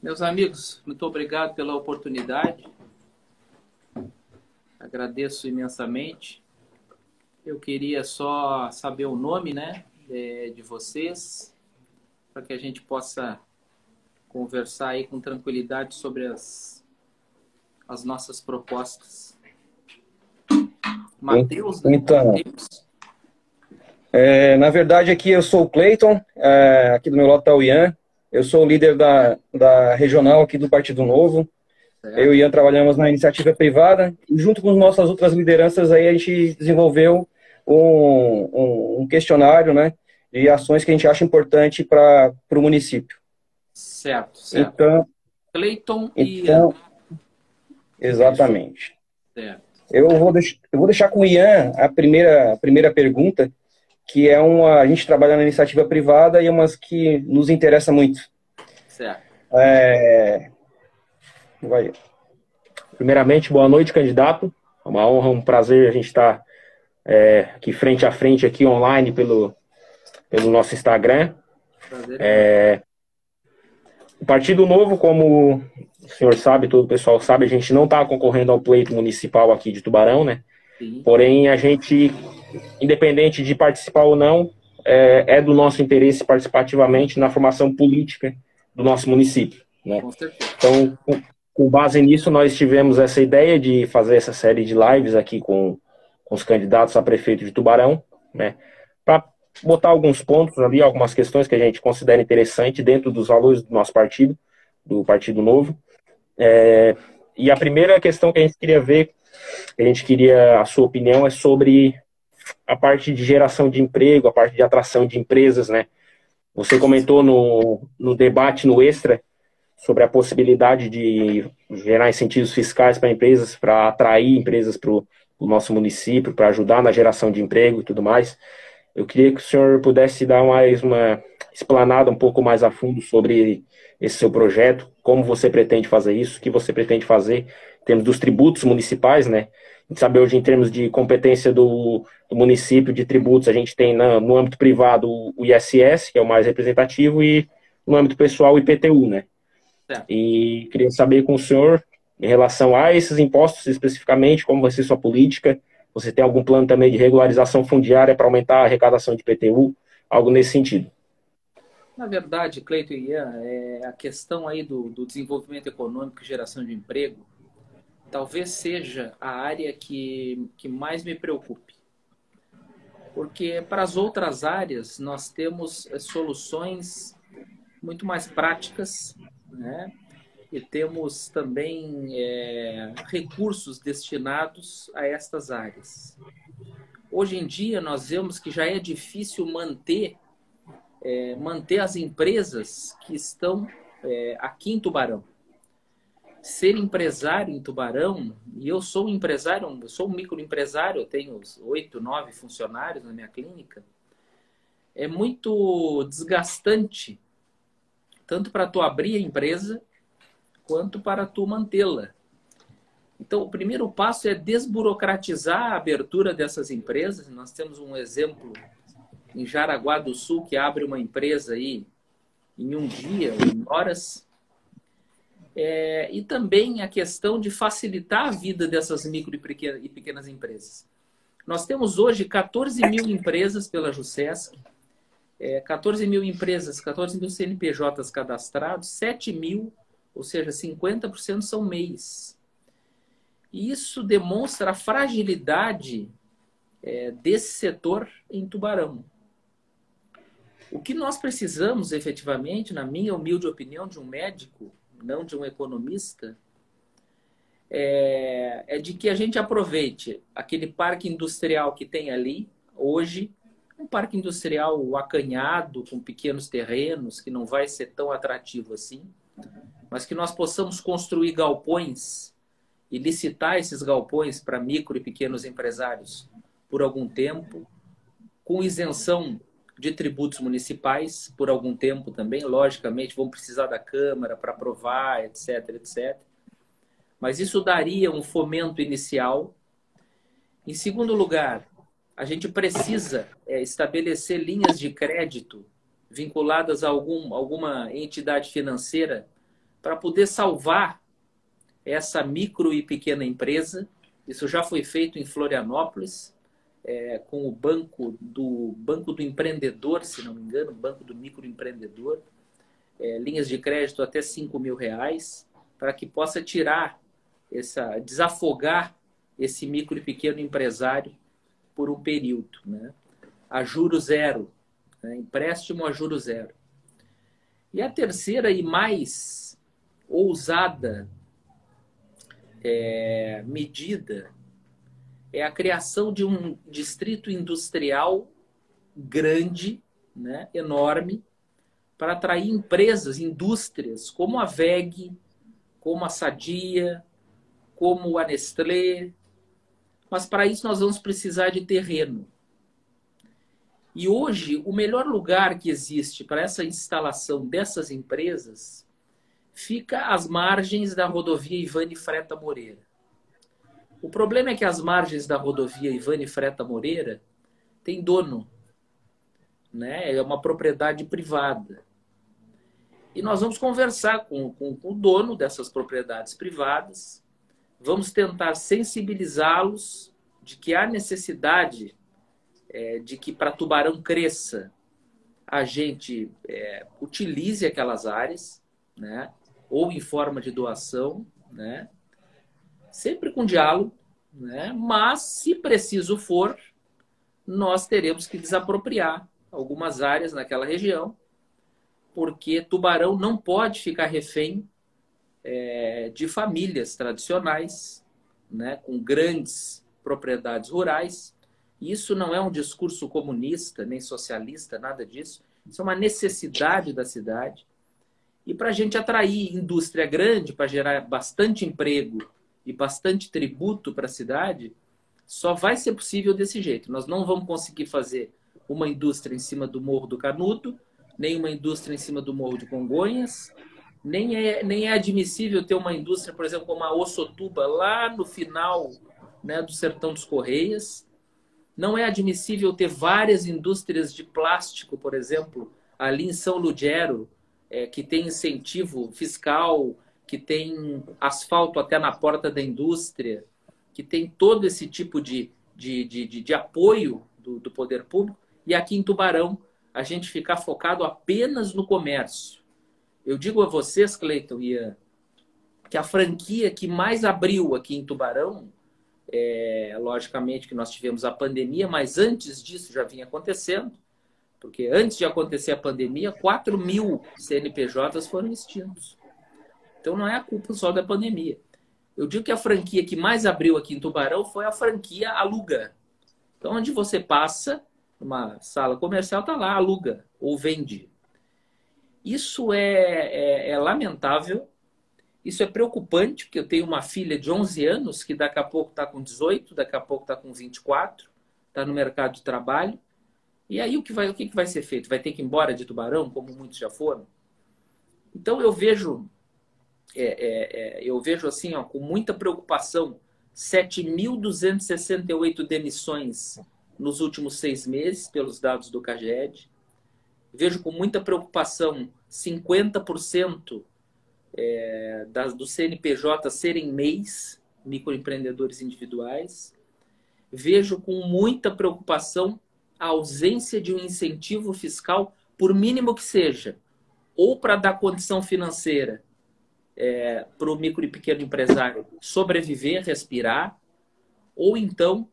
Meus amigos, muito obrigado pela oportunidade. Agradeço imensamente. Eu queria só saber o nome, né, de vocês, para que a gente possa conversar aí com tranquilidade sobre as nossas propostas. Matheus, né? Então, Matheus? na verdade aqui eu sou o Cleiton, aqui do meu lado está o Ian, eu sou o líder da regional aqui do Partido Novo. Eu Certo. e o Ian trabalhamos na iniciativa privada e junto com nossas outras lideranças aí a gente desenvolveu um questionário, né, de ações que a gente acha importante para o município. Certo, certo. Então, Cleiton e Ian. então, exatamente. Certo. Eu vou deixar com o Ian a primeira pergunta, que é a gente trabalha na iniciativa privada e é umas que nos interessa muito. Certo. Vai. Primeiramente, boa noite, candidato. É uma honra, um prazer a gente estar aqui frente a frente, aqui online pelo nosso Instagram. Prazer é meu. O Partido Novo, como o senhor sabe, todo o pessoal sabe, a gente não está concorrendo ao pleito municipal aqui de Tubarão, né? Sim, Porém, a gente, independente de participar ou não, é do nosso interesse participativamente na formação política do nosso município, né? com certeza. Então, com base nisso, nós tivemos essa ideia de fazer essa série de lives aqui com os candidatos a prefeito de Tubarão, né, para botar alguns pontos ali, algumas questões que a gente considera interessante dentro dos valores do nosso partido, do Partido Novo. E a primeira questão que a gente queria ver, a gente queria a sua opinião, é sobre a parte de geração de emprego, a parte de atração de empresas, né? Você comentou no debate no Extra sobre a possibilidade de gerar incentivos fiscais para empresas, para atrair empresas para o nosso município, para ajudar na geração de emprego e tudo mais. Eu queria que o senhor pudesse dar mais uma explanada um pouco mais a fundo sobre esse seu projeto, como você pretende fazer isso, o que você pretende fazer em termos dos tributos municipais, né? A gente sabe hoje, em termos de competência do município de tributos, a gente tem no âmbito privado o ISS, que é o mais representativo, e no âmbito pessoal o IPTU, né? Certo. E queria saber com o senhor, em relação a esses impostos especificamente, como vai ser sua política. Você tem algum plano também de regularização fundiária para aumentar a arrecadação de PTU? Algo nesse sentido. Na verdade, Cleiton e Ian, a questão aí do desenvolvimento econômico e geração de emprego talvez seja a área que mais me preocupe. Porque para as outras áreas nós temos soluções muito mais práticas, né? E temos também recursos destinados a estas áreas. Hoje em dia nós vemos que já é difícil manter as empresas que estão aqui em Tubarão. Ser empresário em Tubarão, e eu sou um empresário, eu sou um microempresário, eu tenho 8, 9 funcionários na minha clínica, é muito desgastante, tanto para tu abrir a empresa, quanto para tu mantê-la. Então, o primeiro passo é desburocratizar a abertura dessas empresas. Nós temos um exemplo em Jaraguá do Sul, que abre uma empresa aí em um dia, em horas. E também a questão de facilitar a vida dessas micro e pequenas empresas. Nós temos hoje 14 mil empresas pela JUSESC, 14 mil empresas, 14 mil CNPJs cadastrados, 7 mil, ou seja, 50% são MEIs. E isso demonstra a fragilidade desse setor em Tubarão. O que nós precisamos, efetivamente, na minha humilde opinião, de um médico, não de um economista, é de que a gente aproveite aquele parque industrial que tem ali, hoje, um parque industrial acanhado, com pequenos terrenos, que não vai ser tão atrativo assim, mas que nós possamos construir galpões e licitar esses galpões para micro e pequenos empresários por algum tempo, com isenção de tributos municipais por algum tempo também. Logicamente, vão precisar da Câmara para aprovar, etc, etc. Mas isso daria um fomento inicial. Em segundo lugar, a gente precisa estabelecer linhas de crédito vinculadas a alguma entidade financeira para poder salvar essa micro e pequena empresa. Isso já foi feito em Florianópolis, com o Banco do Empreendedor, se não me engano, Banco do Microempreendedor, linhas de crédito até R$ 5.000, para que possa desafogar esse micro e pequeno empresário por um período, né? A juros zero, né? Empréstimo a juros zero. E a terceira e mais ousada medida é a criação de um distrito industrial grande, né, enorme, para atrair empresas, indústrias, como a WEG, como a Sadia, como a Nestlé. Mas para isso nós vamos precisar de terreno. E hoje, o melhor lugar que existe para essa instalação dessas empresas fica às margens da rodovia Ivane Freta Moreira. O problema é que as margens da rodovia Ivane Freta Moreira tem dono, né? É uma propriedade privada. E nós vamos conversar com o dono dessas propriedades privadas, vamos tentar sensibilizá-los de que há necessidade de que para Tubarão cresça, a gente utilize aquelas áreas, né? Ou em forma de doação, né? Sempre com diálogo, né? Mas, se preciso for, nós teremos que desapropriar algumas áreas naquela região, porque Tubarão não pode ficar refém de famílias tradicionais, né? Com grandes propriedades rurais. Isso não é um discurso comunista, nem socialista, nada disso. Isso é uma necessidade da cidade. E para a gente atrair indústria grande, para gerar bastante emprego e bastante tributo para a cidade, só vai ser possível desse jeito. Nós não vamos conseguir fazer uma indústria em cima do Morro do Canudo, nem uma indústria em cima do Morro de Congonhas, nem é admissível ter uma indústria, por exemplo, como a Ossotuba, lá no final, né, do Sertão dos Correias. Não é admissível ter várias indústrias de plástico, por exemplo, ali em São Ludgero, que tem incentivo fiscal, que tem asfalto até na porta da indústria, que tem todo esse tipo de apoio do poder público. E aqui em Tubarão, a gente ficar focado apenas no comércio. Eu digo a vocês, Cleiton e Ian, que a franquia que mais abriu aqui em Tubarão, logicamente que nós tivemos a pandemia, mas antes disso já vinha acontecendo, porque antes de acontecer a pandemia, 4.000 CNPJs foram extintos. Então não é a culpa só da pandemia. Eu digo que a franquia que mais abriu aqui em Tubarão foi a franquia Aluga. Então, onde você passa, numa sala comercial, está lá, aluga ou vende. Isso é lamentável. Isso é preocupante, porque eu tenho uma filha de 11 anos que daqui a pouco está com 18, daqui a pouco está com 24, está no mercado de trabalho. E aí o que vai ser feito? Vai ter que ir embora de Tubarão, como muitos já foram? Então eu vejo assim, ó, com muita preocupação, 7.268 demissões nos últimos 6 meses, pelos dados do CAGED. Vejo com muita preocupação 50% dos CNPJ serem MEIs, microempreendedores individuais. Vejo com muita preocupação a ausência de um incentivo fiscal, por mínimo que seja, ou para dar condição financeira para o micro e pequeno empresário sobreviver, respirar, ou então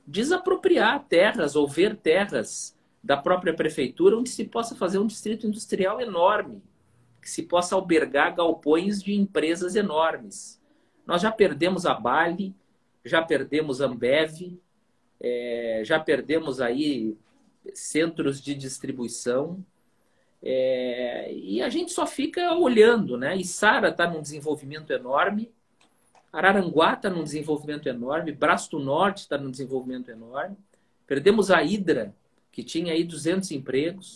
desapropriar terras ou ver terras da própria prefeitura onde se possa fazer um distrito industrial enorme, que se possa albergar galpões de empresas enormes. Nós já perdemos a Bali, já perdemos a Ambev, já perdemos aí centros de distribuição, e a gente só fica olhando, né? Içara está num desenvolvimento enorme, Araranguá está num desenvolvimento enorme, Braço do Norte está num desenvolvimento enorme, perdemos a Hidra, que tinha aí 200 empregos.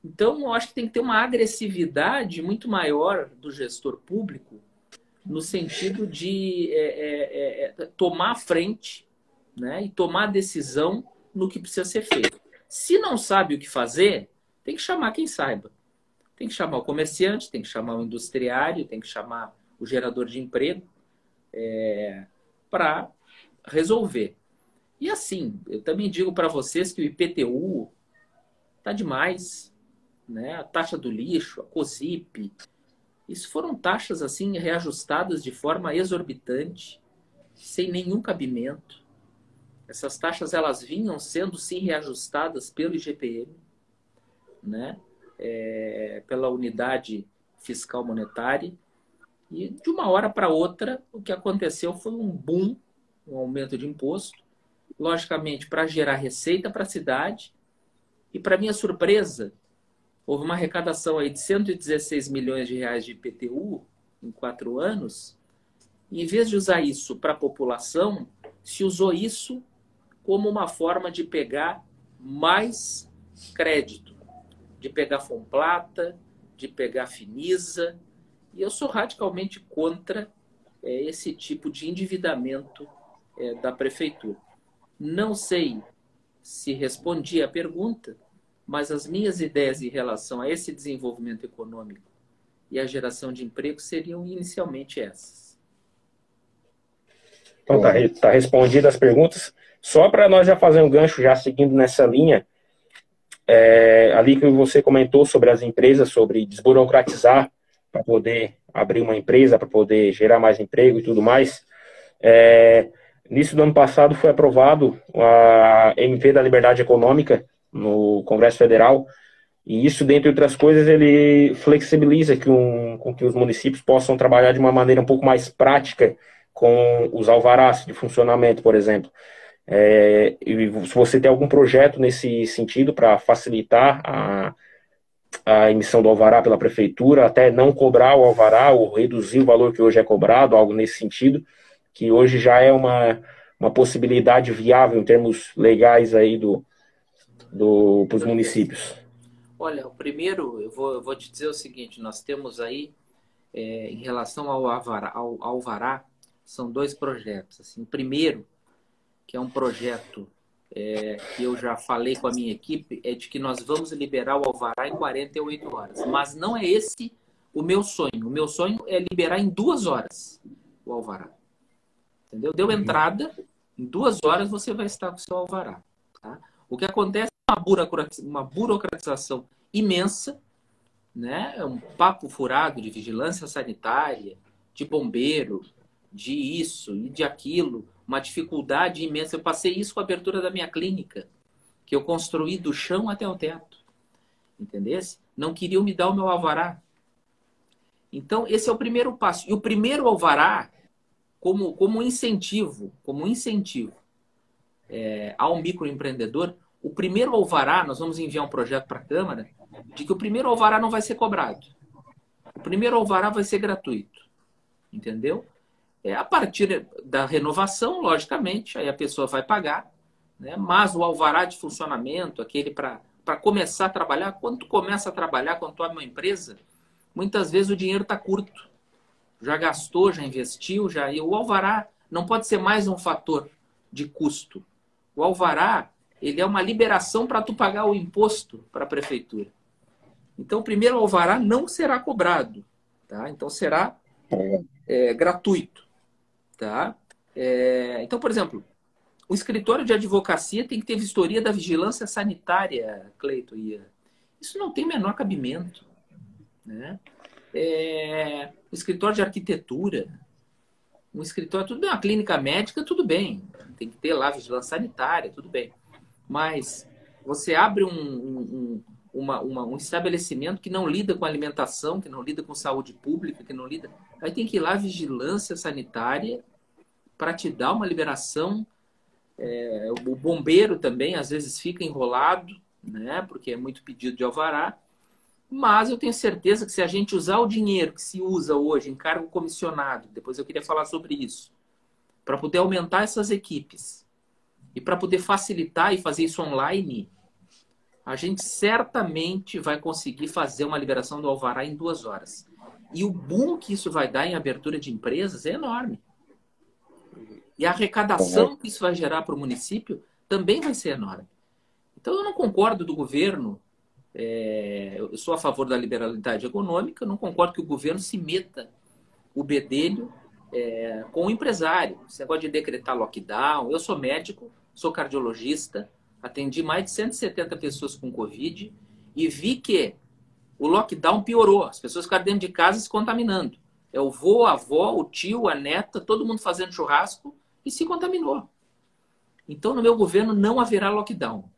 Então, eu acho que tem que ter uma agressividade muito maior do gestor público no sentido de tomar a frente, né, e tomar decisão no que precisa ser feito. Se não sabe o que fazer, tem que chamar quem saiba. Tem que chamar o comerciante, tem que chamar o industriário, tem que chamar o gerador de emprego para resolver. E assim, eu também digo para vocês que o IPTU está demais, né? A taxa do lixo, a COSIP, isso foram taxas assim reajustadas de forma exorbitante, sem nenhum cabimento. Essas taxas elas vinham sendo sim reajustadas pelo IGPM, né? Pela unidade fiscal monetária, e de uma hora para outra o que aconteceu foi um boom, um aumento de imposto, logicamente para gerar receita para a cidade, e para minha surpresa, houve uma arrecadação aí de 116 milhões de reais de IPTU em 4 anos, e em vez de usar isso para a população, se usou isso como uma forma de pegar mais crédito, de pegar Fomplata, de pegar Finisa, e eu sou radicalmente contra esse tipo de endividamento da prefeitura. Não sei se respondi à pergunta, mas as minhas ideias em relação a esse desenvolvimento econômico e a geração de emprego seriam inicialmente essas. Então tá respondidas as perguntas. Só para nós já fazer um gancho, já seguindo nessa linha, ali que você comentou sobre as empresas, sobre desburocratizar para poder abrir uma empresa, para poder gerar mais emprego e tudo mais. Início do ano passado foi aprovado a MP da Liberdade Econômica no Congresso Federal, e isso, dentre outras coisas, ele flexibiliza com que os municípios possam trabalhar de uma maneira um pouco mais prática com os alvarás de funcionamento, por exemplo. E se você tem algum projeto nesse sentido para facilitar a emissão do alvará pela prefeitura, até não cobrar o alvará ou reduzir o valor que hoje é cobrado, algo nesse sentido, que hoje já é uma possibilidade viável em termos legais aí para os municípios. Olha, o primeiro, eu vou te dizer o seguinte, nós temos aí, em relação ao alvará, são 2 projetos. Assim, o primeiro, que é um projeto que eu já falei com a minha equipe, é de que nós vamos liberar o alvará em 48 horas. Mas não é esse o meu sonho. O meu sonho é liberar em 2 horas o alvará. Entendeu? Deu entrada, em 2 horas você vai estar com o seu alvará. Tá? O que acontece é uma burocratização imensa, né? É um papo furado de vigilância sanitária, de bombeiro, de isso e de aquilo, uma dificuldade imensa. Eu passei isso com a abertura da minha clínica, que eu construí do chão até o teto. Entendesse? Não queriam me dar o meu alvará. Então, esse é o primeiro passo. E o primeiro alvará, como incentivo ao microempreendedor, o primeiro alvará, nós vamos enviar um projeto para a Câmara, de que o primeiro alvará não vai ser cobrado. O primeiro alvará vai ser gratuito. Entendeu? A partir da renovação, logicamente, aí a pessoa vai pagar, né? Mas o alvará de funcionamento, aquele para começar a trabalhar, quando tu começa a trabalhar, quando tu abre uma empresa, muitas vezes o dinheiro está curto. Já gastou, já investiu, e o alvará não pode ser mais um fator de custo. O alvará, ele é uma liberação para tu pagar o imposto para a prefeitura. Então, o primeiro alvará não será cobrado, tá? Então, será gratuito, tá? Então, por exemplo, o escritório de advocacia tem que ter vistoria da vigilância sanitária, Cleito. Isso não tem o menor cabimento, né? O escritório de arquitetura, um escritório, tudo bem, uma clínica médica, tudo bem, tem que ter lá vigilância sanitária, tudo bem. Mas você abre um estabelecimento que não lida com alimentação, que não lida com saúde pública, que não lida... Aí tem que ir lá vigilância sanitária para te dar uma liberação. O bombeiro também, às vezes, fica enrolado, né? Porque é muito pedido de alvará. Mas eu tenho certeza que se a gente usar o dinheiro que se usa hoje em cargo comissionado, depois eu queria falar sobre isso, para poder aumentar essas equipes e para poder facilitar e fazer isso online, a gente certamente vai conseguir fazer uma liberação do alvará em 2 horas. E o boom que isso vai dar em abertura de empresas é enorme. E a arrecadação que isso vai gerar para o município também vai ser enorme. Então eu não concordo do governo Eu sou a favor da liberalidade econômica, não concordo que o governo se meta o bedelho com o empresário. Esse negócio de decretar lockdown. Eu sou médico, sou cardiologista, atendi mais de 170 pessoas com Covid e vi que o lockdown piorou. As pessoas ficaram dentro de casa se contaminando. É o vô, a avó, o tio, a neta, todo mundo fazendo churrasco e se contaminou. Então, no meu governo, não haverá lockdown.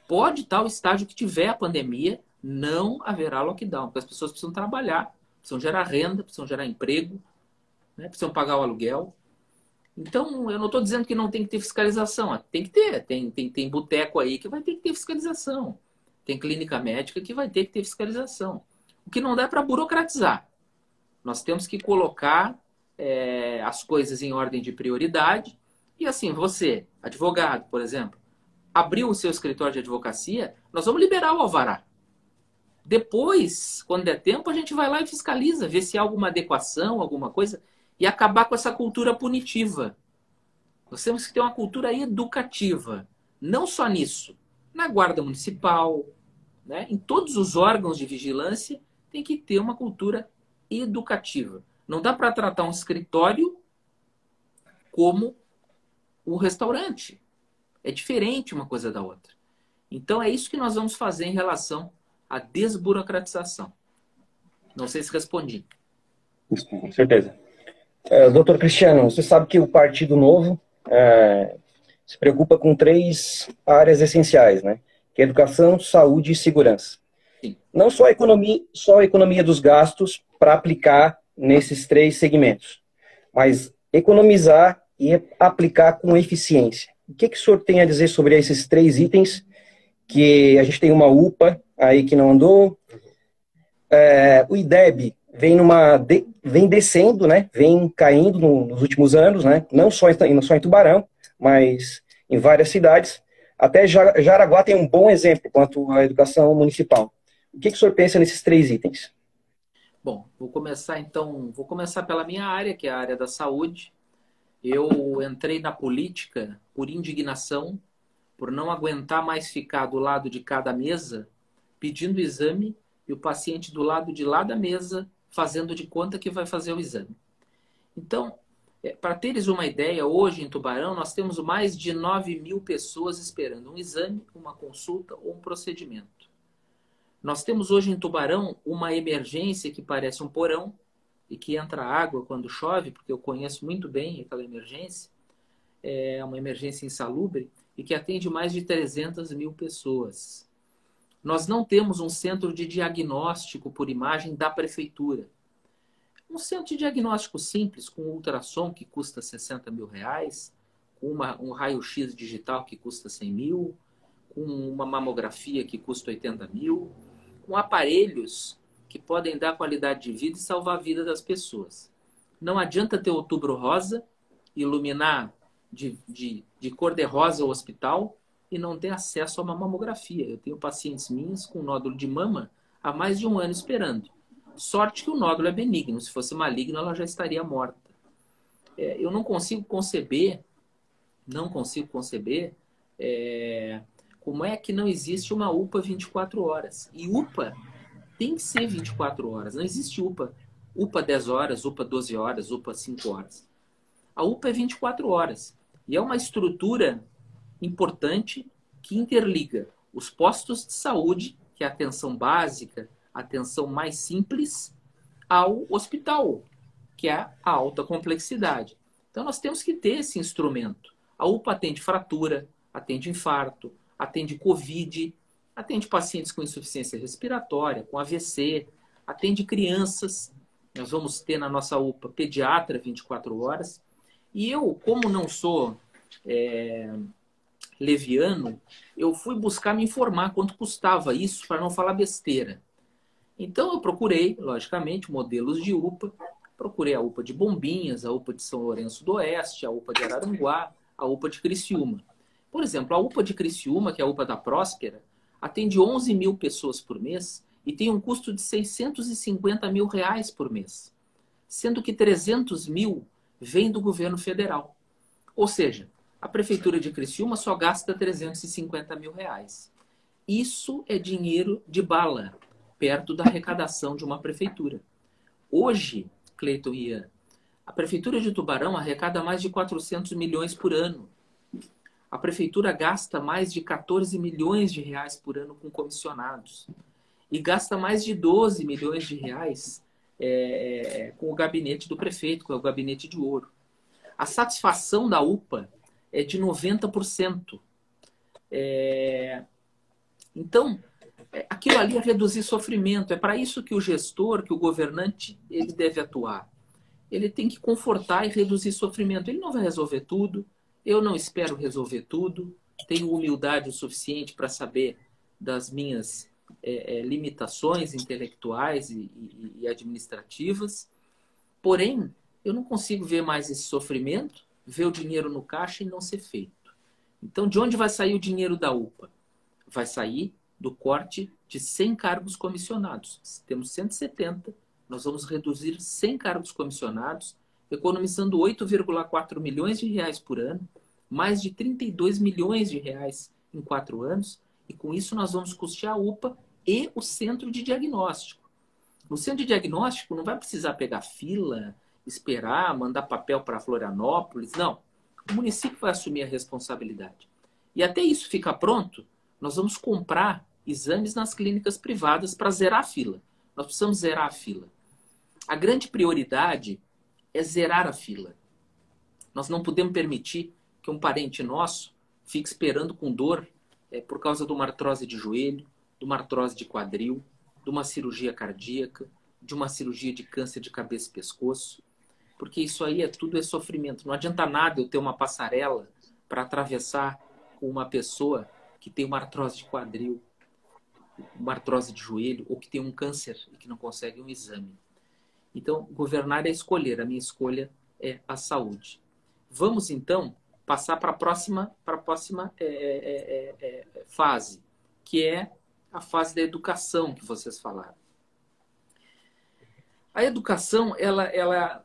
Pode estar o estágio que tiver a pandemia, não haverá lockdown, porque as pessoas precisam trabalhar, precisam gerar renda, precisam gerar emprego, né? Precisam pagar o aluguel. Então, eu não estou dizendo que não tem que ter fiscalização. Tem que ter. Tem boteco aí que vai ter que ter fiscalização. Tem clínica médica que vai ter que ter fiscalização. O que não dá é para burocratizar. Nós temos que colocar as coisas em ordem de prioridade. E assim, você, advogado, por exemplo, abriu o seu escritório de advocacia, nós vamos liberar o alvará. Depois, quando der tempo, a gente vai lá e fiscaliza, vê se há alguma adequação, alguma coisa, e acabar com essa cultura punitiva. Nós temos que ter uma cultura educativa. Não só nisso. Na Guarda Municipal, né? Em todos os órgãos de vigilância, tem que ter uma cultura educativa. Não dá para tratar um escritório como um restaurante. É diferente uma coisa da outra. Então, é isso que nós vamos fazer em relação à desburocratização. Não sei se respondi. Com certeza. Doutor Cristiano, você sabe que o Partido Novo se preocupa com 3 áreas essenciais, né? Que é educação, saúde e segurança. Sim. Não só a economia dos gastos para aplicar nesses 3 segmentos, mas economizar e aplicar com eficiência. O que o senhor tem a dizer sobre esses 3 itens? Que a gente tem uma UPA aí que não andou, o IDEB vem descendo, né? Vem caindo nos últimos anos, né? Não só em Tubarão, mas em várias cidades. Até Jaraguá tem um bom exemplo quanto à educação municipal. O que o senhor pensa nesses 3 itens? Bom, vou começar pela minha área, que é a área da saúde. Eu entrei na política por indignação, por não aguentar mais ficar do lado de cada mesa pedindo exame e o paciente do lado de lá da mesa fazendo de conta que vai fazer o exame. Então, para teres uma ideia, hoje em Tubarão nós temos mais de 9.000 pessoas esperando um exame, uma consulta ou um procedimento. Nós temos hoje em Tubarão uma emergência que parece um porão e que entra água quando chove, porque eu conheço muito bem aquela emergência. É uma emergência insalubre e que atende mais de 300.000 pessoas. Nós não temos um centro de diagnóstico por imagem da prefeitura. Um centro de diagnóstico simples, com ultrassom que custa 60 mil reais, com um raio-x digital que custa 100 mil, com uma mamografia que custa 80 mil, com aparelhos que podem dar qualidade de vida e salvar a vida das pessoas. Não adianta ter Outubro Rosa, iluminar de cor-de-rosa o hospital e não ter acesso a uma mamografia. Eu tenho pacientes minhas com nódulo de mama há mais de 1 ano esperando. Sorte que o nódulo é benigno. Se fosse maligno, ela já estaria morta. Eu não consigo conceber como é que não existe uma UPA 24 horas. E UPA tem que ser 24 horas. Não existe UPA. UPA 10 horas, UPA 12 horas, UPA 5 horas. A UPA é 24 horas. E é uma estrutura importante que interliga os postos de saúde, que é a atenção básica, a atenção mais simples, ao hospital, que é a alta complexidade. Então, nós temos que ter esse instrumento. A UPA atende fratura, atende infarto, atende Covid, atende pacientes com insuficiência respiratória, com AVC, atende crianças. Nós vamos ter na nossa UPA pediatra 24 horas. E eu, como não sou leviano, eu fui buscar me informar quanto custava isso para não falar besteira. Então eu procurei, logicamente, modelos de UPA. Procurei a UPA de Bombinhas, a UPA de São Lourenço do Oeste, a UPA de Araranguá, a UPA de Criciúma. Por exemplo, a UPA de Criciúma, que é a UPA da Próspera, atende 11 mil pessoas por mês e tem um custo de 650 mil reais por mês, sendo que 300 mil vem do governo federal. Ou seja, a Prefeitura de Criciúma só gasta 350 mil reais. Isso é dinheiro de bala, perto da arrecadação de uma prefeitura. Hoje, Cleiton e Ian, a Prefeitura de Tubarão arrecada mais de 400 milhões por ano. A Prefeitura gasta mais de 14 milhões de reais por ano com comissionados. E gasta mais de 12 milhões de reais com o gabinete do prefeito, com o gabinete de ouro. A satisfação da UPA é de 90%. Então, aquilo ali é reduzir sofrimento. É para isso que o gestor, que o governante, ele deve atuar. Ele tem que confortar e reduzir sofrimento. Ele não vai resolver tudo. Eu não espero resolver tudo. Tenho humildade o suficiente para saber das minhas limitações intelectuais e administrativas. Porém, eu não consigo ver mais esse sofrimento, ver o dinheiro no caixa e não ser feito. Então, de onde vai sair o dinheiro da UPA? Vai sair do corte de 100 cargos comissionados. Se temos 170, nós vamos reduzir 100 cargos comissionados, economizando 8,4 milhões de reais por ano, mais de 32 milhões de reais em 4 anos, e com isso nós vamos custear a UPA e o centro de diagnóstico. No centro de diagnóstico não vai precisar pegar fila, esperar, mandar papel para Florianópolis, não. O município vai assumir a responsabilidade. E até isso ficar pronto, nós vamos comprar exames nas clínicas privadas para zerar a fila. Nós precisamos zerar a fila. A grande prioridade é zerar a fila. Nós não podemos permitir que um parente nosso fique esperando com dor por causa de uma artrose de joelho, de uma artrose de quadril, de uma cirurgia cardíaca, de uma cirurgia de câncer de cabeça e pescoço. Porque isso aí tudo é sofrimento. Não adianta nada eu ter uma passarela para atravessar com uma pessoa que tem uma artrose de quadril, uma artrose de joelho, ou que tem um câncer e que não consegue um exame. Então, governar é escolher. A minha escolha é a saúde. Vamos, então, passar para a próxima fase, que é a fase da educação que vocês falaram. A educação, ela é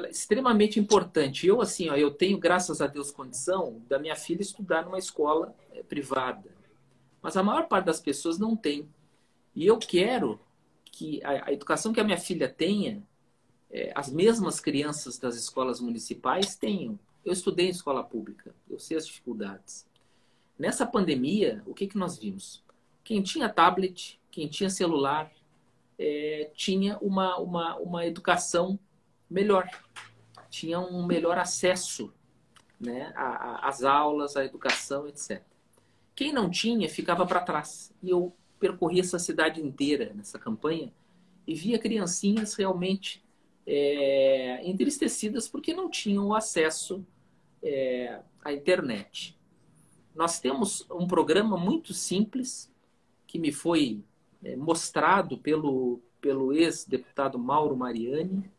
extremamente importante. Eu, assim, eu tenho, graças a Deus, condição da minha filha estudar numa escola privada. Mas a maior parte das pessoas não tem. E eu quero que a educação que a minha filha tenha, as mesmas crianças das escolas municipais tenham. Eu estudei em escola pública, eu sei as dificuldades. Nessa pandemia, o que nós vimos? Quem tinha tablet, quem tinha celular, tinha uma educação melhor, tinha um melhor acesso, né, às aulas, à educação, etc. Quem não tinha, ficava para trás. E eu percorri essa cidade inteira nessa campanha e via criancinhas realmente entristecidas porque não tinham o acesso à internet. Nós temos um programa muito simples que me foi mostrado pelo ex-deputado Mauro Mariani,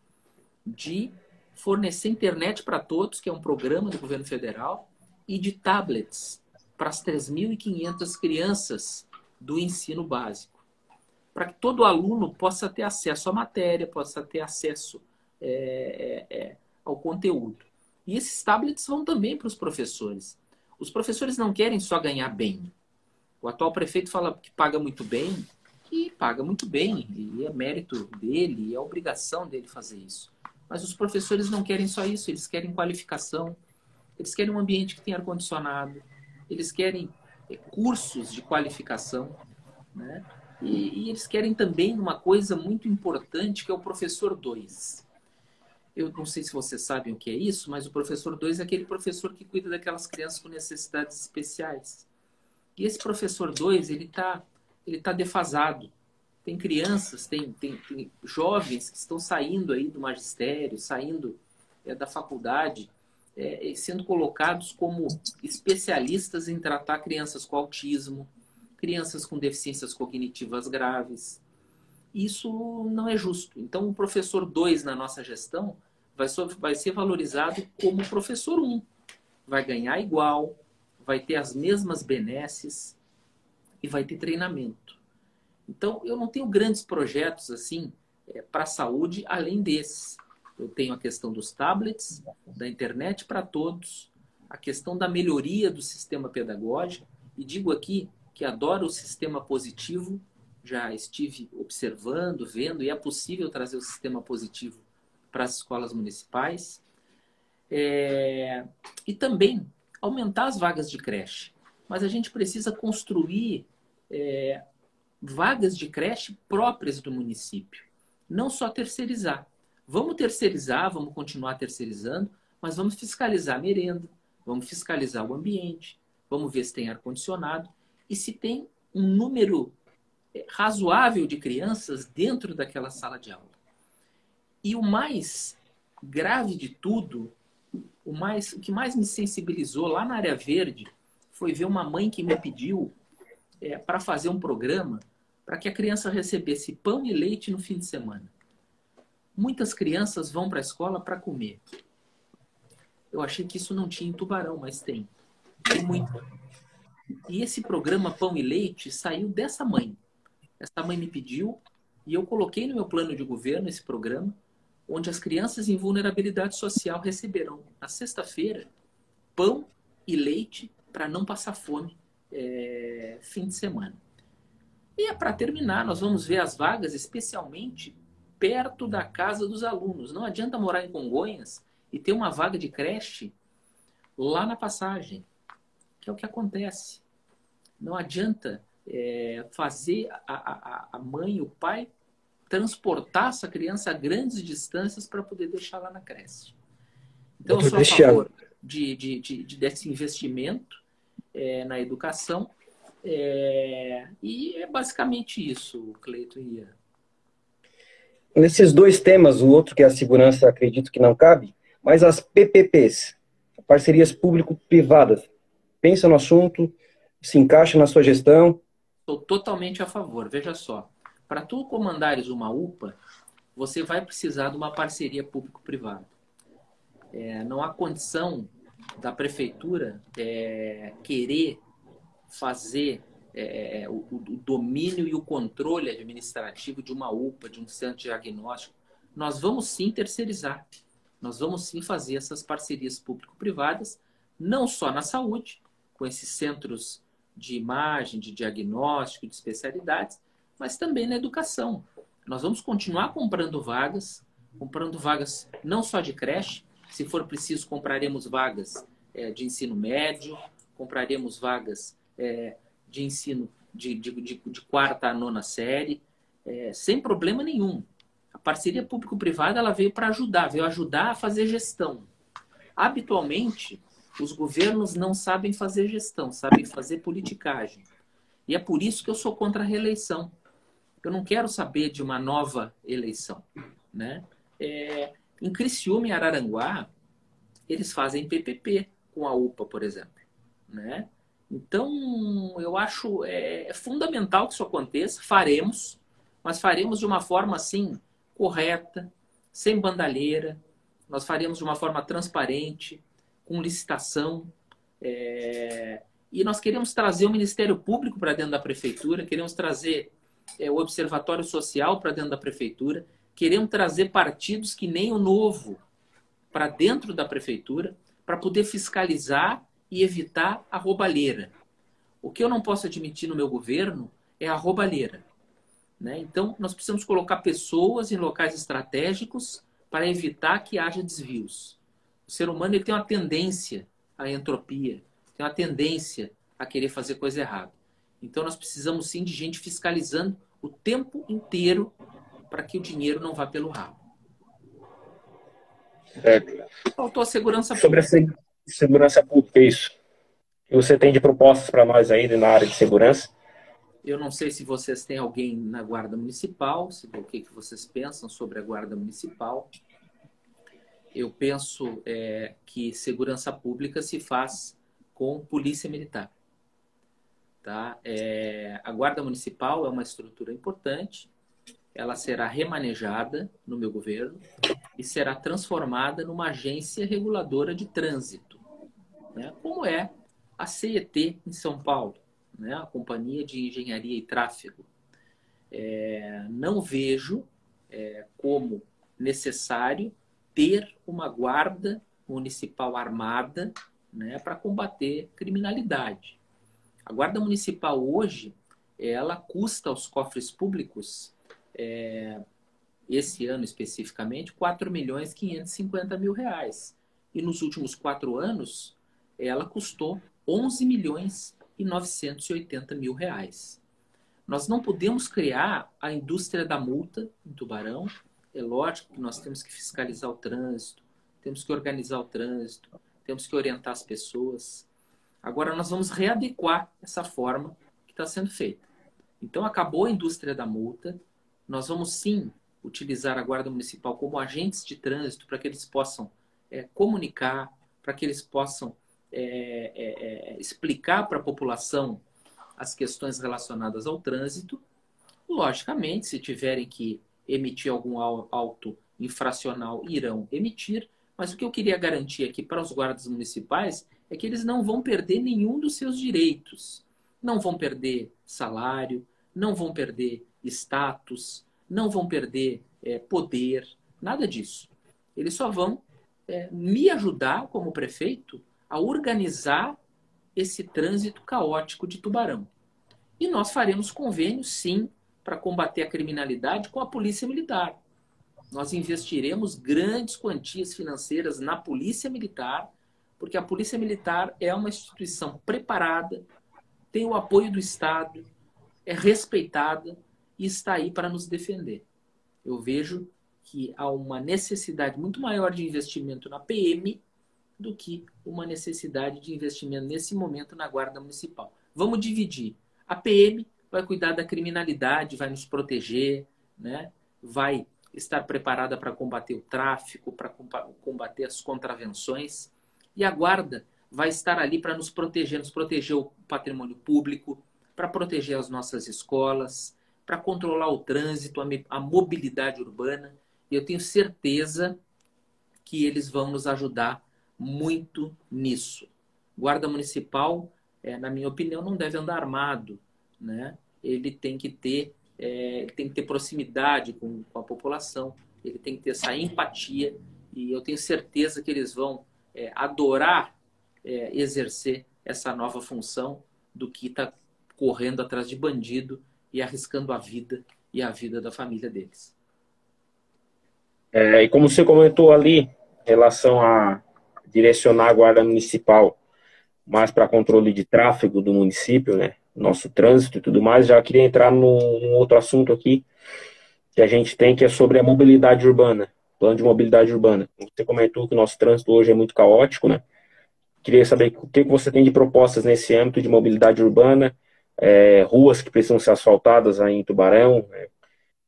de fornecer internet para todos, que é um programa do governo federal, e de tablets para as 3.500 crianças do ensino básico, para que todo aluno possa ter acesso à matéria, possa ter acesso ao conteúdo. E esses tablets vão também para os professores. Os professores não querem só ganhar bem. O atual prefeito fala que paga muito bem, e paga muito bem, e é mérito dele, e é obrigação dele fazer isso. Mas os professores não querem só isso, eles querem qualificação, eles querem um ambiente que tenha ar-condicionado, eles querem cursos de qualificação, né? E eles querem também uma coisa muito importante, que é o professor 2. Eu não sei se vocês sabem o que é isso, mas o professor 2 é aquele professor que cuida daquelas crianças com necessidades especiais. E esse professor 2, ele tá defasado. Tem crianças, tem jovens que estão saindo aí do magistério, saindo da faculdade, sendo colocados como especialistas em tratar crianças com autismo, crianças com deficiências cognitivas graves. Isso não é justo. Então, o professor 2 na nossa gestão vai ser valorizado como o professor 1. Vai ganhar igual, vai ter as mesmas benesses e vai ter treinamento. Então, eu não tenho grandes projetos assim para a saúde além desses. Eu tenho a questão dos tablets, da internet para todos, a questão da melhoria do sistema pedagógico. E digo aqui que adora o sistema positivo, já estive observando, vendo, e é possível trazer o sistema positivo para as escolas municipais. E também aumentar as vagas de creche. Mas a gente precisa construir vagas de creche próprias do município. Não só terceirizar. Vamos terceirizar, vamos continuar terceirizando, mas vamos fiscalizar a merenda, vamos fiscalizar o ambiente, vamos ver se tem ar-condicionado e se tem um número razoável de crianças dentro daquela sala de aula. E o mais grave de tudo, o que mais me sensibilizou lá na área verde foi ver uma mãe que me pediu para fazer um programa para que a criança recebesse pão e leite no fim de semana. Muitas crianças vão para a escola para comer. Eu achei que isso não tinha em Tubarão, mas tem. Tem muito. E esse programa Pão e Leite saiu dessa mãe. Essa mãe me pediu e eu coloquei no meu plano de governo esse programa, onde as crianças em vulnerabilidade social receberão, na sexta-feira, pão e leite para não passar fome fim de semana. E para terminar, nós vamos ver as vagas, especialmente perto da casa dos alunos. Não adianta morar em Congonhas e ter uma vaga de creche lá na Passagem, que é o que acontece. Não adianta fazer a mãe e o pai transportar essa criança a grandes distâncias para poder deixar lá na creche. Então, eu sou a favor desse investimento na educação. E é basicamente isso, Cleiton e Ian. Nesses dois temas, o outro que é a segurança, acredito que não cabe, mas as PPPs, parcerias público-privadas, pensa no assunto, se encaixa na sua gestão? Estou totalmente a favor. Veja só, para tu comandares uma UPA, você vai precisar de uma parceria público-privada. Não há condição da prefeitura querer fazer o domínio e o controle administrativo de uma UPA, de um centro de diagnóstico. Nós vamos sim terceirizar. Nós vamos sim fazer essas parcerias público-privadas, não só na saúde, com esses centros de imagem, de diagnóstico, de especialidades, mas também na educação. Nós vamos continuar comprando vagas não só de creche, se for preciso compraremos vagas de ensino médio, compraremos vagas de ensino de quarta a nona série, sem problema nenhum. A parceria público-privada ela veio ajudar a fazer gestão. Habitualmente, os governos não sabem fazer gestão, sabem fazer politicagem. E é por isso que eu sou contra a reeleição. Eu não quero saber de uma nova eleição, né? Em Criciúma e Araranguá, eles fazem PPP com a UPA, por exemplo, né? Então, eu acho fundamental que isso aconteça. Faremos, mas faremos de uma forma, assim, correta, sem bandalheira. Nós faremos de uma forma transparente, com licitação. E nós queremos trazer o Ministério Público para dentro da Prefeitura, queremos trazer o Observatório Social para dentro da Prefeitura, queremos trazer partidos que nem o Novo para dentro da Prefeitura, para poder fiscalizar e evitar a roubalheira. O que eu não posso admitir no meu governo é a roubalheira, né? Então, nós precisamos colocar pessoas em locais estratégicos para evitar que haja desvios. O ser humano ele tem uma tendência à entropia, tem uma tendência a querer fazer coisa errada. Então, nós precisamos sim de gente fiscalizando o tempo inteiro para que o dinheiro não vá pelo rabo. Faltou a segurança Sobre pública. a segurança pública, isso. O que você tem de propostas para nós aí na área de segurança? Eu não sei se vocês têm alguém na Guarda Municipal, o que vocês pensam sobre a Guarda Municipal. Eu penso que segurança pública se faz com polícia militar. Tá? A Guarda Municipal é uma estrutura importante, ela será remanejada no meu governo e será transformada numa agência reguladora de trânsito, né? Como é a CET em São Paulo, né? A Companhia de Engenharia e Tráfego. Não vejo como necessário ter uma guarda municipal armada, né, para combater criminalidade. A Guarda Municipal hoje, ela custa aos cofres públicos, esse ano especificamente, R$ 4.550.000. E nos últimos 4 anos, ela custou R$ 11.980.000. Nós não podemos criar a indústria da multa em Tubarão. É lógico que nós temos que fiscalizar o trânsito, temos que organizar o trânsito, temos que orientar as pessoas. Agora nós vamos readequar essa forma que está sendo feita. Então acabou a indústria da multa, nós vamos sim utilizar a Guarda Municipal como agentes de trânsito para que eles possam comunicar, para que eles possam explicar para a população as questões relacionadas ao trânsito. Logicamente, se tiverem que emitir algum auto infracional, irão emitir, mas o que eu queria garantir aqui para os guardas municipais é que eles não vão perder nenhum dos seus direitos. Não vão perder salário, não vão perder status, não vão perder poder, nada disso. Eles só vão me ajudar, como prefeito, a organizar esse trânsito caótico de Tubarão. E nós faremos convênios, sim, para combater a criminalidade com a Polícia Militar. Nós investiremos grandes quantias financeiras na Polícia Militar, porque a Polícia Militar é uma instituição preparada, tem o apoio do Estado, é respeitada e está aí para nos defender. Eu vejo que há uma necessidade muito maior de investimento na PM do que uma necessidade de investimento nesse momento na Guarda Municipal. Vamos dividir. A PM vai cuidar da criminalidade, vai nos proteger, né? Vai estar preparada para combater o tráfico, para combater as contravenções. E a Guarda vai estar ali para nos proteger o patrimônio público, para proteger as nossas escolas, para controlar o trânsito, a mobilidade urbana. E eu tenho certeza que eles vão nos ajudar muito nisso. Guarda Municipal, na minha opinião, não deve andar armado, né? Ele tem que ter proximidade com a população, ele tem que ter essa empatia, e eu tenho certeza que eles vão adorar exercer essa nova função do que está correndo atrás de bandido e arriscando a vida e a vida da família deles. E como você comentou ali, em relação a direcionar a Guarda Municipal mais para controle de tráfego do município, né, nosso trânsito e tudo mais, já queria entrar num outro assunto aqui que a gente tem, que é sobre a mobilidade urbana, plano de mobilidade urbana. Você comentou que o nosso trânsito hoje é muito caótico, né? Queria saber o que você tem de propostas nesse âmbito de mobilidade urbana, ruas que precisam ser asfaltadas aí em Tubarão.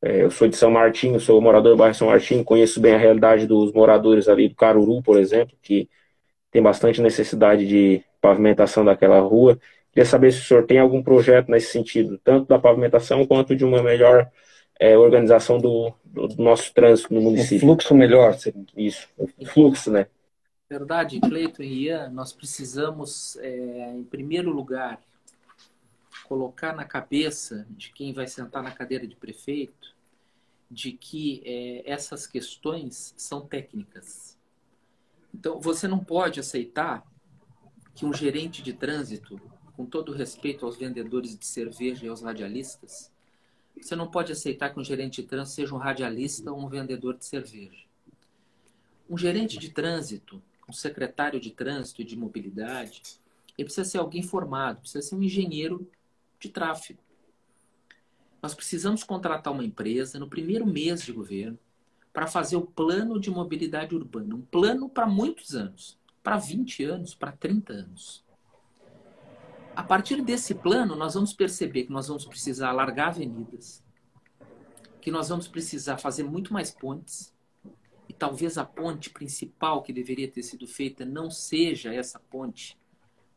Eu sou de São Martinho, sou morador do bairro São Martinho, conheço bem a realidade dos moradores ali do Caruru, por exemplo, que tem bastante necessidade de pavimentação daquela rua. Queria saber se o senhor tem algum projeto nesse sentido, tanto da pavimentação quanto de uma melhor organização do nosso trânsito no município. Um fluxo melhor. Isso, o fluxo, né? Verdade, Cleiton e Ian, nós precisamos, em primeiro lugar, colocar na cabeça de quem vai sentar na cadeira de prefeito de que essas questões são técnicas. Então, você não pode aceitar que um gerente de trânsito, com todo respeito aos vendedores de cerveja e aos radialistas, você não pode aceitar que um gerente de trânsito seja um radialista ou um vendedor de cerveja. Um gerente de trânsito, um secretário de trânsito e de mobilidade, ele precisa ser alguém formado, precisa ser um engenheiro de tráfego. Nós precisamos contratar uma empresa no primeiro mês de governo para fazer o plano de mobilidade urbana. Um plano para muitos anos, para 20 anos, para 30 anos. A partir desse plano, nós vamos perceber que nós vamos precisar alargar avenidas, que nós vamos precisar fazer muito mais pontes, e talvez a ponte principal que deveria ter sido feita não seja essa ponte,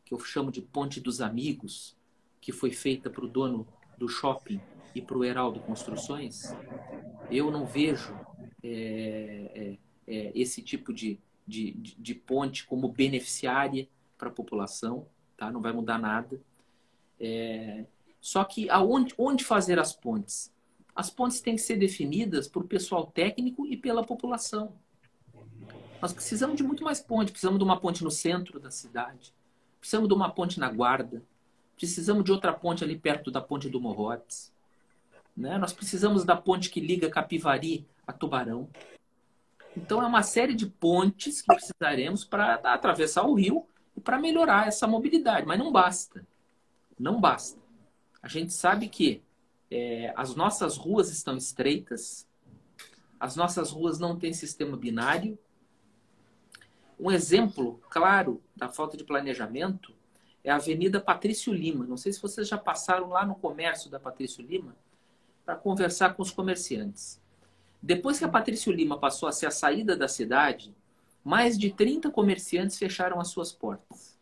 que eu chamo de ponte dos amigos, que foi feita para o dono do shopping e para o Heraldo Construções. Eu não vejo esse tipo de ponte como beneficiária para a população, tá? Não vai mudar nada. Só que onde fazer as pontes? As pontes têm que ser definidas por pessoal técnico e pela população. Nós precisamos de muito mais ponte. Precisamos de uma ponte no centro da cidade. Precisamos de uma ponte na Guarda. precisamos de outra ponte ali perto da ponte do Morrotes, né? Nós precisamos da ponte que liga Capivari a Tubarão. Então, é uma série de pontes que precisaremos para atravessar o rio e para melhorar essa mobilidade. Mas não basta. Não basta. A gente sabe que as nossas ruas estão estreitas, as nossas ruas não têm sistema binário. Um exemplo claro da falta de planejamento é a Avenida Patrício Lima. Não sei se vocês já passaram lá no comércio da Patrício Lima para conversar com os comerciantes. Depois que a Patrício Lima passou a ser a saída da cidade, mais de 30 comerciantes fecharam as suas portas.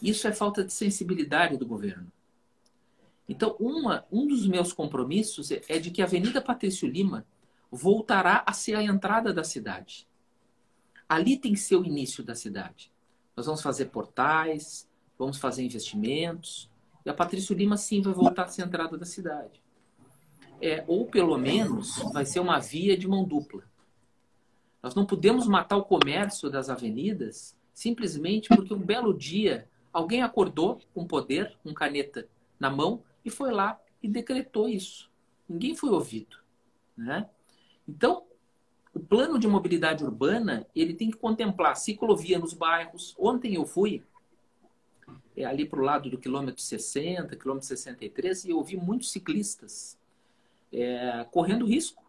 Isso é falta de sensibilidade do governo. Então, um dos meus compromissos é de que a Avenida Patrício Lima voltará a ser a entrada da cidade. Ali tem que ser o início da cidade. Nós vamos fazer portais, vamos fazer investimentos, e a Patrício Lima, sim, vai voltar a ser a entrada da cidade. Ou, pelo menos, vai ser uma via de mão dupla. Nós não podemos matar o comércio das avenidas simplesmente porque um belo dia alguém acordou com poder, com caneta na mão, e foi lá e decretou isso. Ninguém foi ouvido, né? Então, o plano de mobilidade urbana, ele tem que contemplar ciclovia nos bairros. Ontem eu fui ali para o lado do quilômetro 60, quilômetro 63, e eu vi muitos ciclistas correndo risco,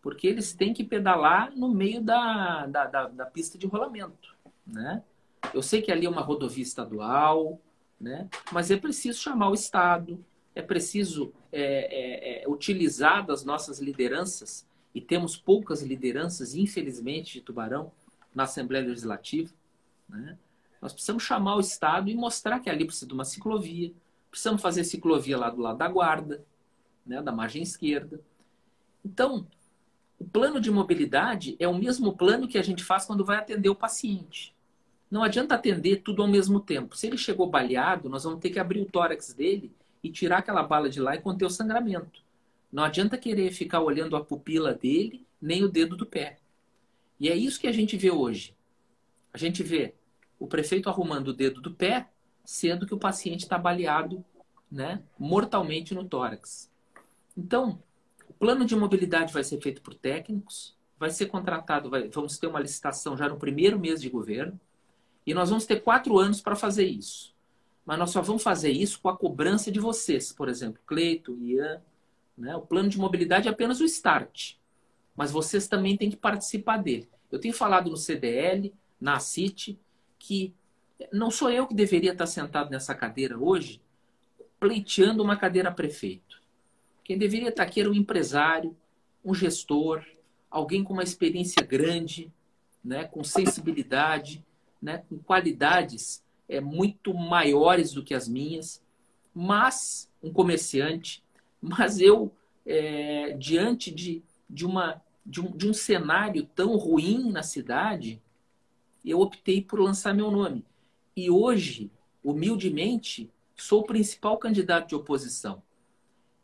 porque eles têm que pedalar no meio da pista de rolamento, né? Eu sei que ali é uma rodovia estadual, né? Mas é preciso chamar o Estado, é preciso utilizar das nossas lideranças, e temos poucas lideranças, infelizmente, de Tubarão na Assembleia Legislativa, né? Nós precisamos chamar o Estado e mostrar que ali precisa de uma ciclovia, precisamos fazer ciclovia lá do lado da Guarda, né, da margem esquerda. Então, o plano de mobilidade é o mesmo plano que a gente faz quando vai atender o paciente. Não adianta atender tudo ao mesmo tempo. Se ele chegou baleado, nós vamos ter que abrir o tórax dele e tirar aquela bala de lá e conter o sangramento. Não adianta querer ficar olhando a pupila dele, nem o dedo do pé. E é isso que a gente vê hoje. A gente vê o prefeito arrumando o dedo do pé, sendo que o paciente está baleado, né, mortalmente no tórax. Então, o plano de mobilidade vai ser feito por técnicos, vai ser contratado, vamos ter uma licitação já no primeiro mês de governo, e nós vamos ter 4 anos para fazer isso. Mas nós só vamos fazer isso com a cobrança de vocês, por exemplo, Cleito, Ian, né? O plano de mobilidade é apenas o start, mas vocês também têm que participar dele. Eu tenho falado no CDL, na CIT, que não sou eu que deveria estar sentado nessa cadeira hoje, pleiteando uma cadeira a prefeito. Quem deveria estar aqui era um empresário, um gestor, alguém com uma experiência grande, né, com sensibilidade, né, com qualidades muito maiores do que as minhas, mas um comerciante. Mas eu, diante de um cenário tão ruim na cidade, eu optei por lançar meu nome. E hoje, humildemente, sou o principal candidato de oposição.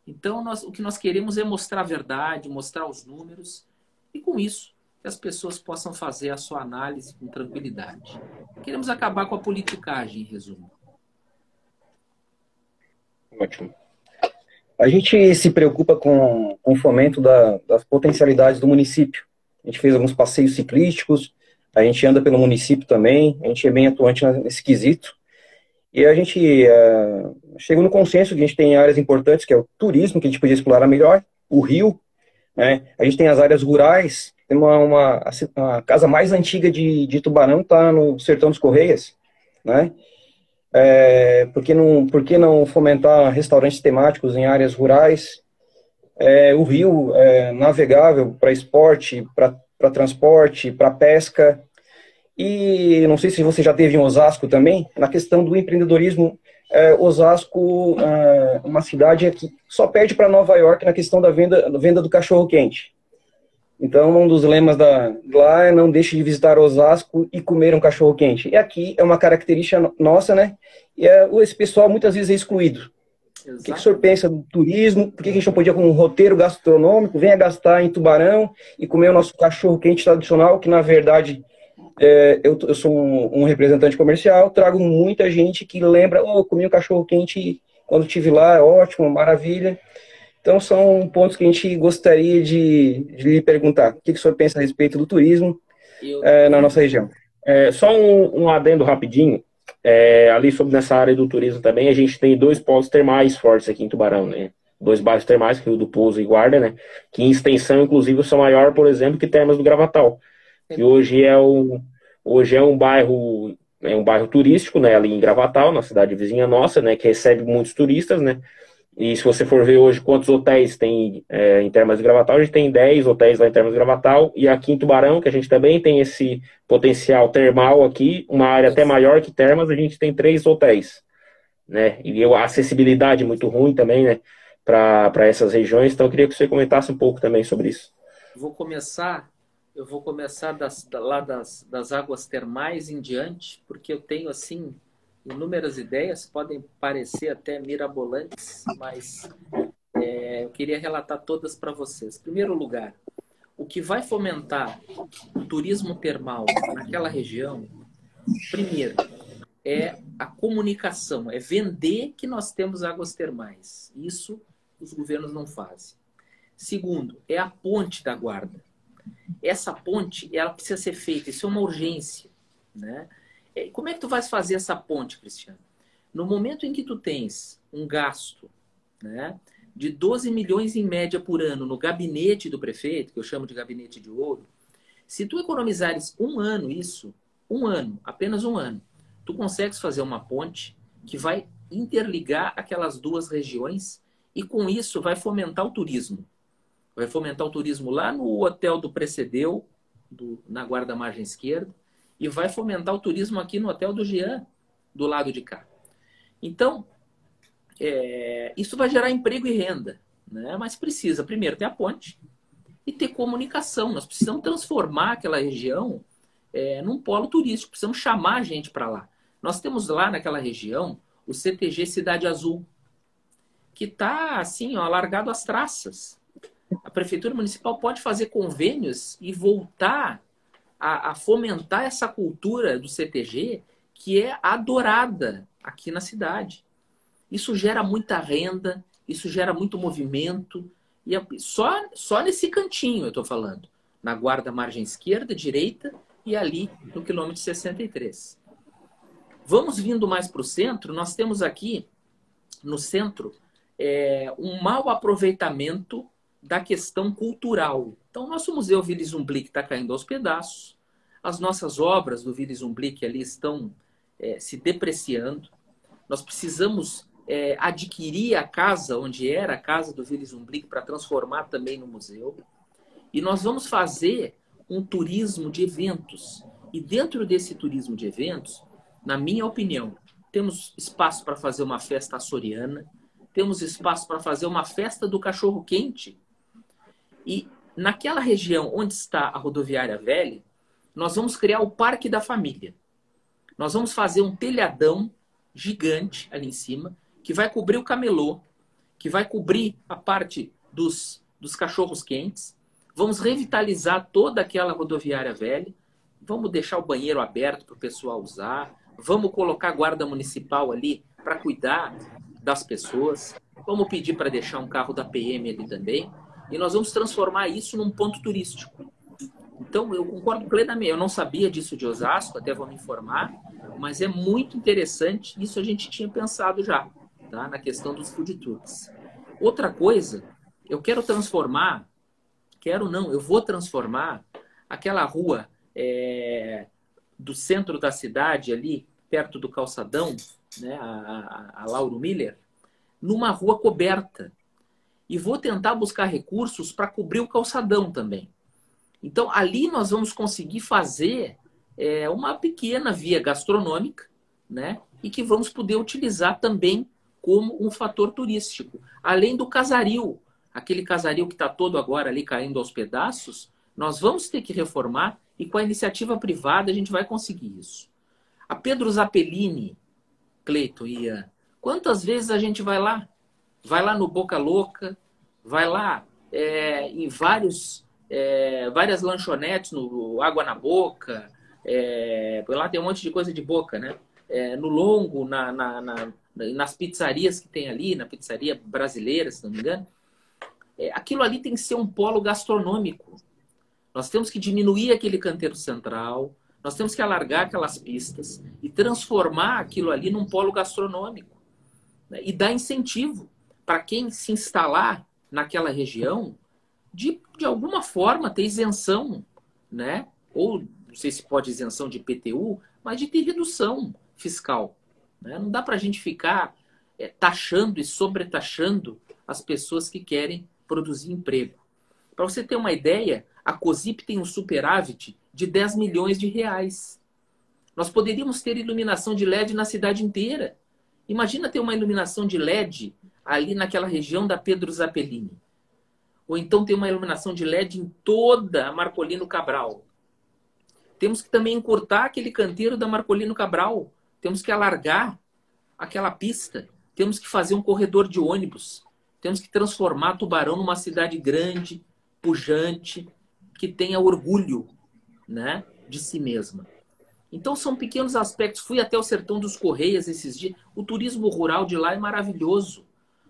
Então, o que nós queremos é mostrar a verdade, mostrar os números, e com isso, que as pessoas possam fazer a sua análise com tranquilidade. Queremos acabar com a politicagem, em resumo. Ótimo. A gente se preocupa com o fomento das potencialidades do município. A gente fez alguns passeios ciclísticos, a gente anda pelo município também, a gente é bem atuante nesse quesito. E a gente chegou no consenso que a gente tem áreas importantes, que é o turismo, que a gente podia explorar melhor, o rio, né? A gente tem as áreas rurais, tem a casa mais antiga de Tubarão, está no Sertão dos Correias, né? Por que não fomentar restaurantes temáticos em áreas rurais? O rio é navegável para esporte, para transporte, para pesca. E não sei se você já teve em Osasco também, na questão do empreendedorismo, Osasco é uma cidade que só perde para Nova York na questão da venda do cachorro-quente. Então, um dos lemas lá é não deixe de visitar Osasco e comer um cachorro-quente. E aqui é uma característica nossa, né? E esse pessoal muitas vezes é excluído. Exato. O que o senhor pensa do turismo? Por que a gente não podia, com um roteiro gastronômico, venha gastar em Tubarão e comer o nosso cachorro-quente tradicional, que na verdade eu sou um representante comercial, trago muita gente que lembra, oh, eu comi um cachorro-quente quando estive lá, é ótimo, maravilha. Então, são pontos que a gente gostaria de lhe perguntar. O que o senhor pensa a respeito do turismo Eu, na nossa região? Só um adendo rapidinho. Ali sobre nessa área do turismo também, a gente tem dois polos termais fortes aqui em Tubarão, né? Dois bairros termais, Rio do Pouso e Guarda, né? Que em extensão, inclusive, são maior, por exemplo, que Termas do Gravatal, que hoje é um bairro turístico, né? Ali em Gravatal, na cidade vizinha nossa, né? Que recebe muitos turistas, né? E se você for ver hoje quantos hotéis tem em Termas de Gravatal, a gente tem 10 hotéis lá em Termas de Gravatal, e aqui em Tubarão, que a gente também tem esse potencial termal aqui, uma área até maior que Termas, a gente tem 3 hotéis, né? E a acessibilidade muito ruim também, né, para essas regiões, então eu queria que você comentasse um pouco também sobre isso. vou começar, eu vou começar lá das águas termais em diante, porque eu tenho, assim, inúmeras ideias, podem parecer até mirabolantes, mas eu queria relatar todas para vocês. Em primeiro lugar, o que vai fomentar o turismo termal naquela região, primeiro, é a comunicação, é vender que nós temos águas termais. Isso os governos não fazem. Segundo, é a ponte da Guarda. Essa ponte, ela precisa ser feita, isso é uma urgência, né? Como é que tu vais fazer essa ponte, Cristiano? No momento em que tu tens um gasto, né, de 12 milhões em média por ano no gabinete do prefeito, que eu chamo de gabinete de ouro, se tu economizares um ano isso, um ano, apenas um ano, tu consegues fazer uma ponte que vai interligar aquelas duas regiões e com isso vai fomentar o turismo. Vai fomentar o turismo lá no hotel do Precedeu, na Guarda Margem Esquerda, e vai fomentar o turismo aqui no hotel do Jean, do lado de cá. Então, isso vai gerar emprego e renda, né? Mas precisa, primeiro, ter a ponte e ter comunicação. Nós precisamos transformar aquela região num polo turístico, precisamos chamar a gente para lá. Nós temos lá naquela região o CTG Cidade Azul, que está assim, ó, largado às traças. A Prefeitura Municipal pode fazer convênios e voltar a fomentar essa cultura do CTG que é adorada aqui na cidade. Isso gera muita renda, isso gera muito movimento. E só nesse cantinho eu estou falando. Na Guarda Margem Esquerda, direita e ali no quilômetro 63. Vamos vindo mais para o centro, nós temos aqui no centro um mau aproveitamento da questão cultural. Então, nosso Museu Vila Zumblick está caindo aos pedaços, as nossas obras do Vila Zumblick ali estão se depreciando, nós precisamos adquirir a casa onde era a casa do Vila Zumblick para transformar também no museu, e nós vamos fazer um turismo de eventos, e dentro desse turismo de eventos, na minha opinião, temos espaço para fazer uma festa açoriana, temos espaço para fazer uma festa do cachorro-quente. E naquela região onde está a rodoviária velha, nós vamos criar o Parque da Família. Nós vamos fazer um telhadão gigante ali em cima, que vai cobrir o camelô, que vai cobrir a parte dos cachorros-quentes. Vamos revitalizar toda aquela rodoviária velha. Vamos deixar o banheiro aberto para o pessoal usar. Vamos colocar a guarda municipal ali para cuidar das pessoas. Vamos pedir para deixar um carro da PM ali também. E nós vamos transformar isso num ponto turístico. Então, eu concordo plenamente. Eu não sabia disso de Osasco, até vou me informar, mas é muito interessante. Isso a gente tinha pensado já, tá? Na questão dos food trucks. Outra coisa, eu quero transformar, eu vou transformar aquela rua do centro da cidade, ali, perto do calçadão, né, a Lauro Miller, numa rua coberta. E vou tentar buscar recursos para cobrir o calçadão também. Então, ali nós vamos conseguir fazer uma pequena via gastronômica, né? E que vamos poder utilizar também como um fator turístico. Além do casaril, aquele casaril que está todo agora ali caindo aos pedaços, nós vamos ter que reformar e com a iniciativa privada a gente vai conseguir isso. A Pedro Zappellini, Cleiton e Ian, quantas vezes a gente vai lá? Vai lá no Boca Louca, vai lá em várias lanchonetes, no Água na Boca, lá tem um monte de coisa de boca, né? No longo, nas pizzarias que tem ali, na pizzaria brasileira, se não me engano, aquilo ali tem que ser um polo gastronômico. Nós temos que diminuir aquele canteiro central, nós temos que alargar aquelas pistas e transformar aquilo ali num polo gastronômico, né? E dar incentivo para quem se instalar naquela região de alguma forma ter isenção, né? Ou não sei se pode isenção de IPTU, mas de ter redução fiscal, né? Não dá para a gente ficar taxando e sobretaxando as pessoas que querem produzir emprego. Para você ter uma ideia, a COSIP tem um superávit de 10 milhões de reais. Nós poderíamos ter iluminação de LED na cidade inteira. Imagina ter uma iluminação de LED ali naquela região da Pedro Zappellini. Ou então ter uma iluminação de LED em toda a Marcolino Cabral. Temos que também encurtar aquele canteiro da Marcolino Cabral. Temos que alargar aquela pista. Temos que fazer um corredor de ônibus. Temos que transformar Tubarão numa cidade grande, pujante, que tenha orgulho, né, de si mesma. Então são pequenos aspectos. Fui até o Sertão dos Correias esses dias. O turismo rural de lá é maravilhoso.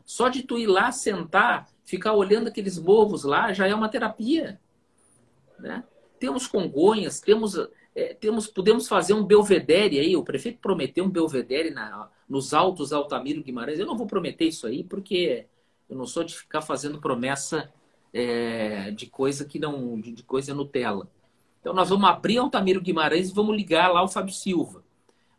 Só de tu ir lá sentar, ficar olhando aqueles morros lá, já é uma terapia, né? Temos Congonhas, podemos fazer um belvedere aí. O prefeito prometeu um belvedere nos Altos Altamiro Guimarães. Eu não vou prometer isso aí, porque eu não sou de ficar fazendo promessa de coisa que não, de coisa Nutella. Então nós vamos abrir Altamiro Guimarães e vamos ligar lá o Fábio Silva.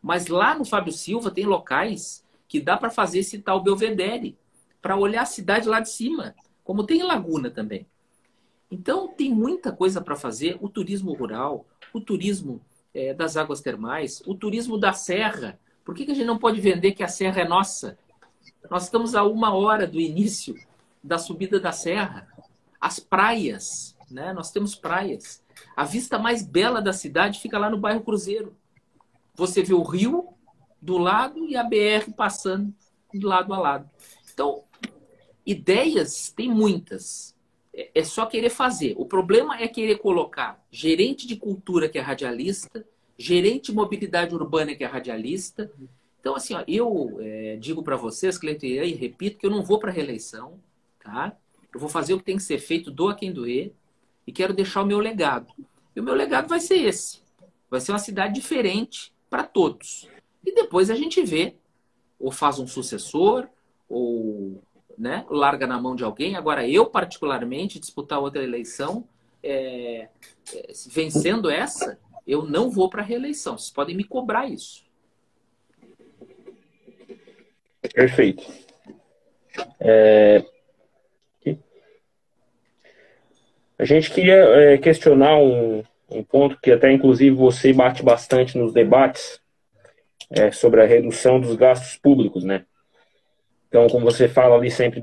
Mas lá no Fábio Silva tem locais que dá para fazer esse tal belvedere, para olhar a cidade lá de cima, como tem em Laguna também. Então, tem muita coisa para fazer. O turismo rural, o turismo das águas termais, o turismo da serra. Por que a gente não pode vender que a serra é nossa? Nós estamos a 1 hora do início da subida da serra. As praias, né? Nós temos praias. A vista mais bela da cidade fica lá no bairro Cruzeiro. Você vê o rio do lado e a BR passando de lado a lado. Então, ideias tem muitas. É só querer fazer. O problema é querer colocar gerente de cultura, que é radialista, gerente de mobilidade urbana, que é radialista. Então, assim, ó, eu digo para vocês, Cleiton, e repito, que eu não vou para a reeleição, tá? Eu vou fazer o que tem que ser feito, doa quem doer, e quero deixar o meu legado. E o meu legado vai ser esse. Vai ser uma cidade diferente para todos. E depois a gente vê, ou faz um sucessor, ou, né, larga na mão de alguém. Agora, eu, particularmente, disputar outra eleição, vencendo essa, eu não vou para a reeleição. Vocês podem me cobrar isso. Perfeito. A gente queria questionar um ponto que até, inclusive, você bate bastante nos debates sobre a redução dos gastos públicos, né? Então, como você fala ali sempre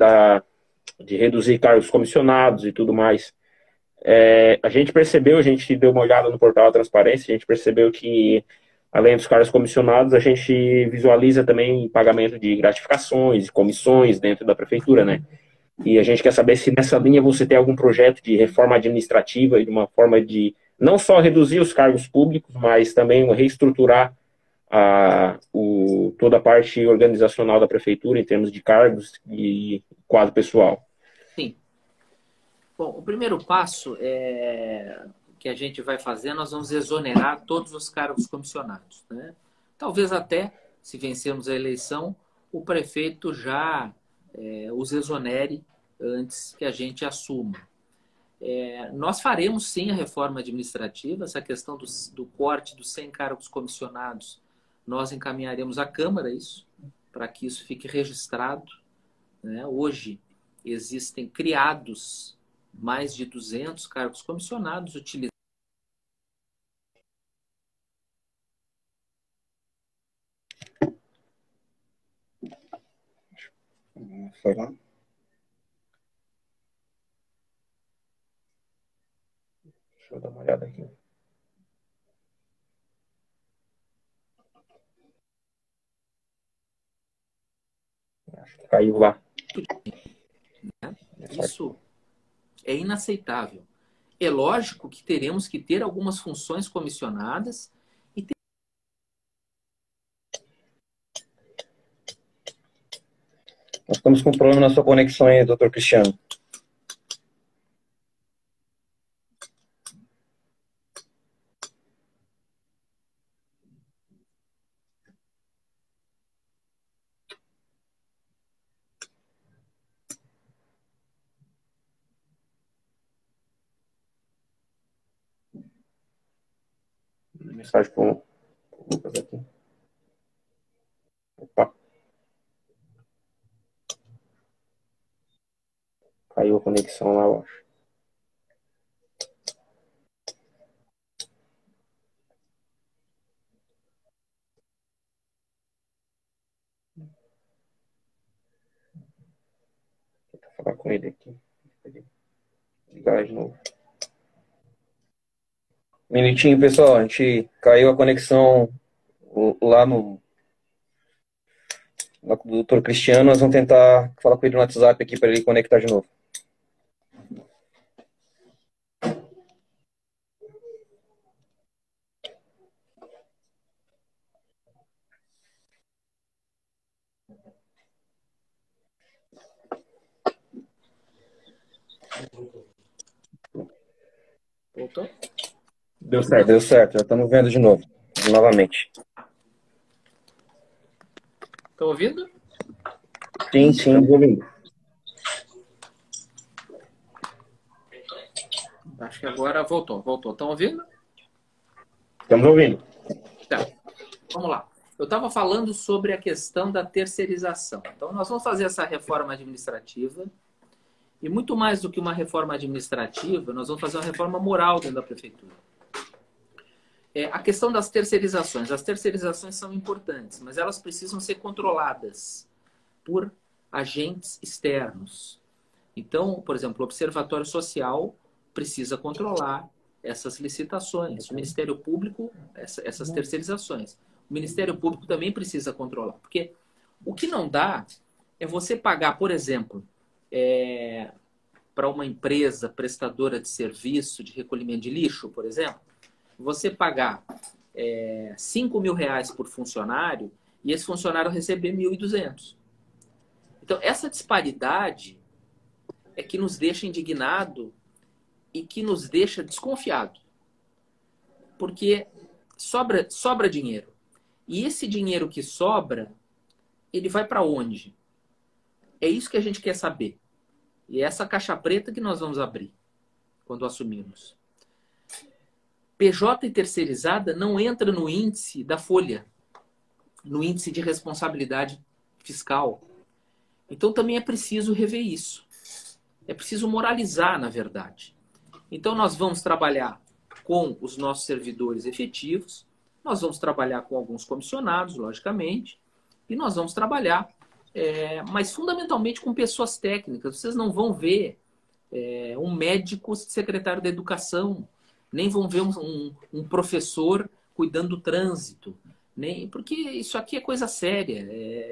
de reduzir cargos comissionados e tudo mais, a gente percebeu, a gente deu uma olhada no portal da Transparência, a gente percebeu que, além dos cargos comissionados, a gente visualiza também pagamento de gratificações e comissões dentro da prefeitura, né? E a gente quer saber se nessa linha você tem algum projeto de reforma administrativa e de uma forma de não só reduzir os cargos públicos, mas também reestruturar toda a parte organizacional da prefeitura em termos de cargos e quadro pessoal. Sim. Bom, o primeiro passo que a gente vai fazer, nós vamos exonerar todos os cargos comissionados, né? Talvez até, se vencermos a eleição, o prefeito já os exonere antes que a gente assuma. Nós faremos sim a reforma administrativa, essa questão do corte dos 100 cargos comissionados, nós encaminharemos à Câmara isso, para que isso fique registrado, né? Hoje existem criados mais de 200 cargos comissionados utilizados. Foi lá. Deixa eu dar uma olhada aqui. Acho que caiu lá. Isso é inaceitável. É lógico que teremos que ter algumas funções comissionadas e ter... Nós estamos com um problema na sua conexão aí, doutor Cristiano. Mensagem para o Lucas aqui. Opa, caiu a conexão lá, eu acho. Vou falar com ele aqui. Ligar de novo. Minutinho, pessoal. A gente caiu a conexão lá com o doutor Cristiano. Nós vamos tentar falar com ele no WhatsApp aqui para ele conectar de novo. Voltou? Deu certo. Deu certo, já estamos vendo de novo, novamente. Estão ouvindo? Sim, sim, ouvindo. Acho que agora voltou. Estão ouvindo? Estamos ouvindo. Tá. Vamos lá. Eu estava falando sobre a questão da terceirização. Então, nós vamos fazer essa reforma administrativa. E muito mais do que uma reforma administrativa, nós vamos fazer uma reforma moral dentro da prefeitura. A questão das terceirizações. As terceirizações são importantes, mas elas precisam ser controladas por agentes externos. Então, por exemplo, o Observatório Social precisa controlar essas licitações. O Ministério Público, essas terceirizações. O Ministério Público também precisa controlar. Porque o que não dá é você pagar, por exemplo, para uma empresa prestadora de serviço de recolhimento de lixo, por exemplo, você pagar R$5.000 por funcionário e esse funcionário receber 1.200. Então, essa disparidade é que nos deixa indignado e que nos deixa desconfiado. Porque sobra dinheiro. E esse dinheiro que sobra, ele vai para onde? É isso que a gente quer saber. E é essa caixa preta que nós vamos abrir quando assumirmos. PJ e terceirizada não entra no índice da folha, no índice de responsabilidade fiscal. Então também é preciso rever isso. É preciso moralizar, na verdade. Então nós vamos trabalhar com os nossos servidores efetivos, nós vamos trabalhar com alguns comissionados, logicamente, e nós vamos trabalhar, mas fundamentalmente com pessoas técnicas. Vocês não vão ver um médico secretário da educação, nem vão ver um professor cuidando do trânsito, nem, porque isso aqui é coisa séria.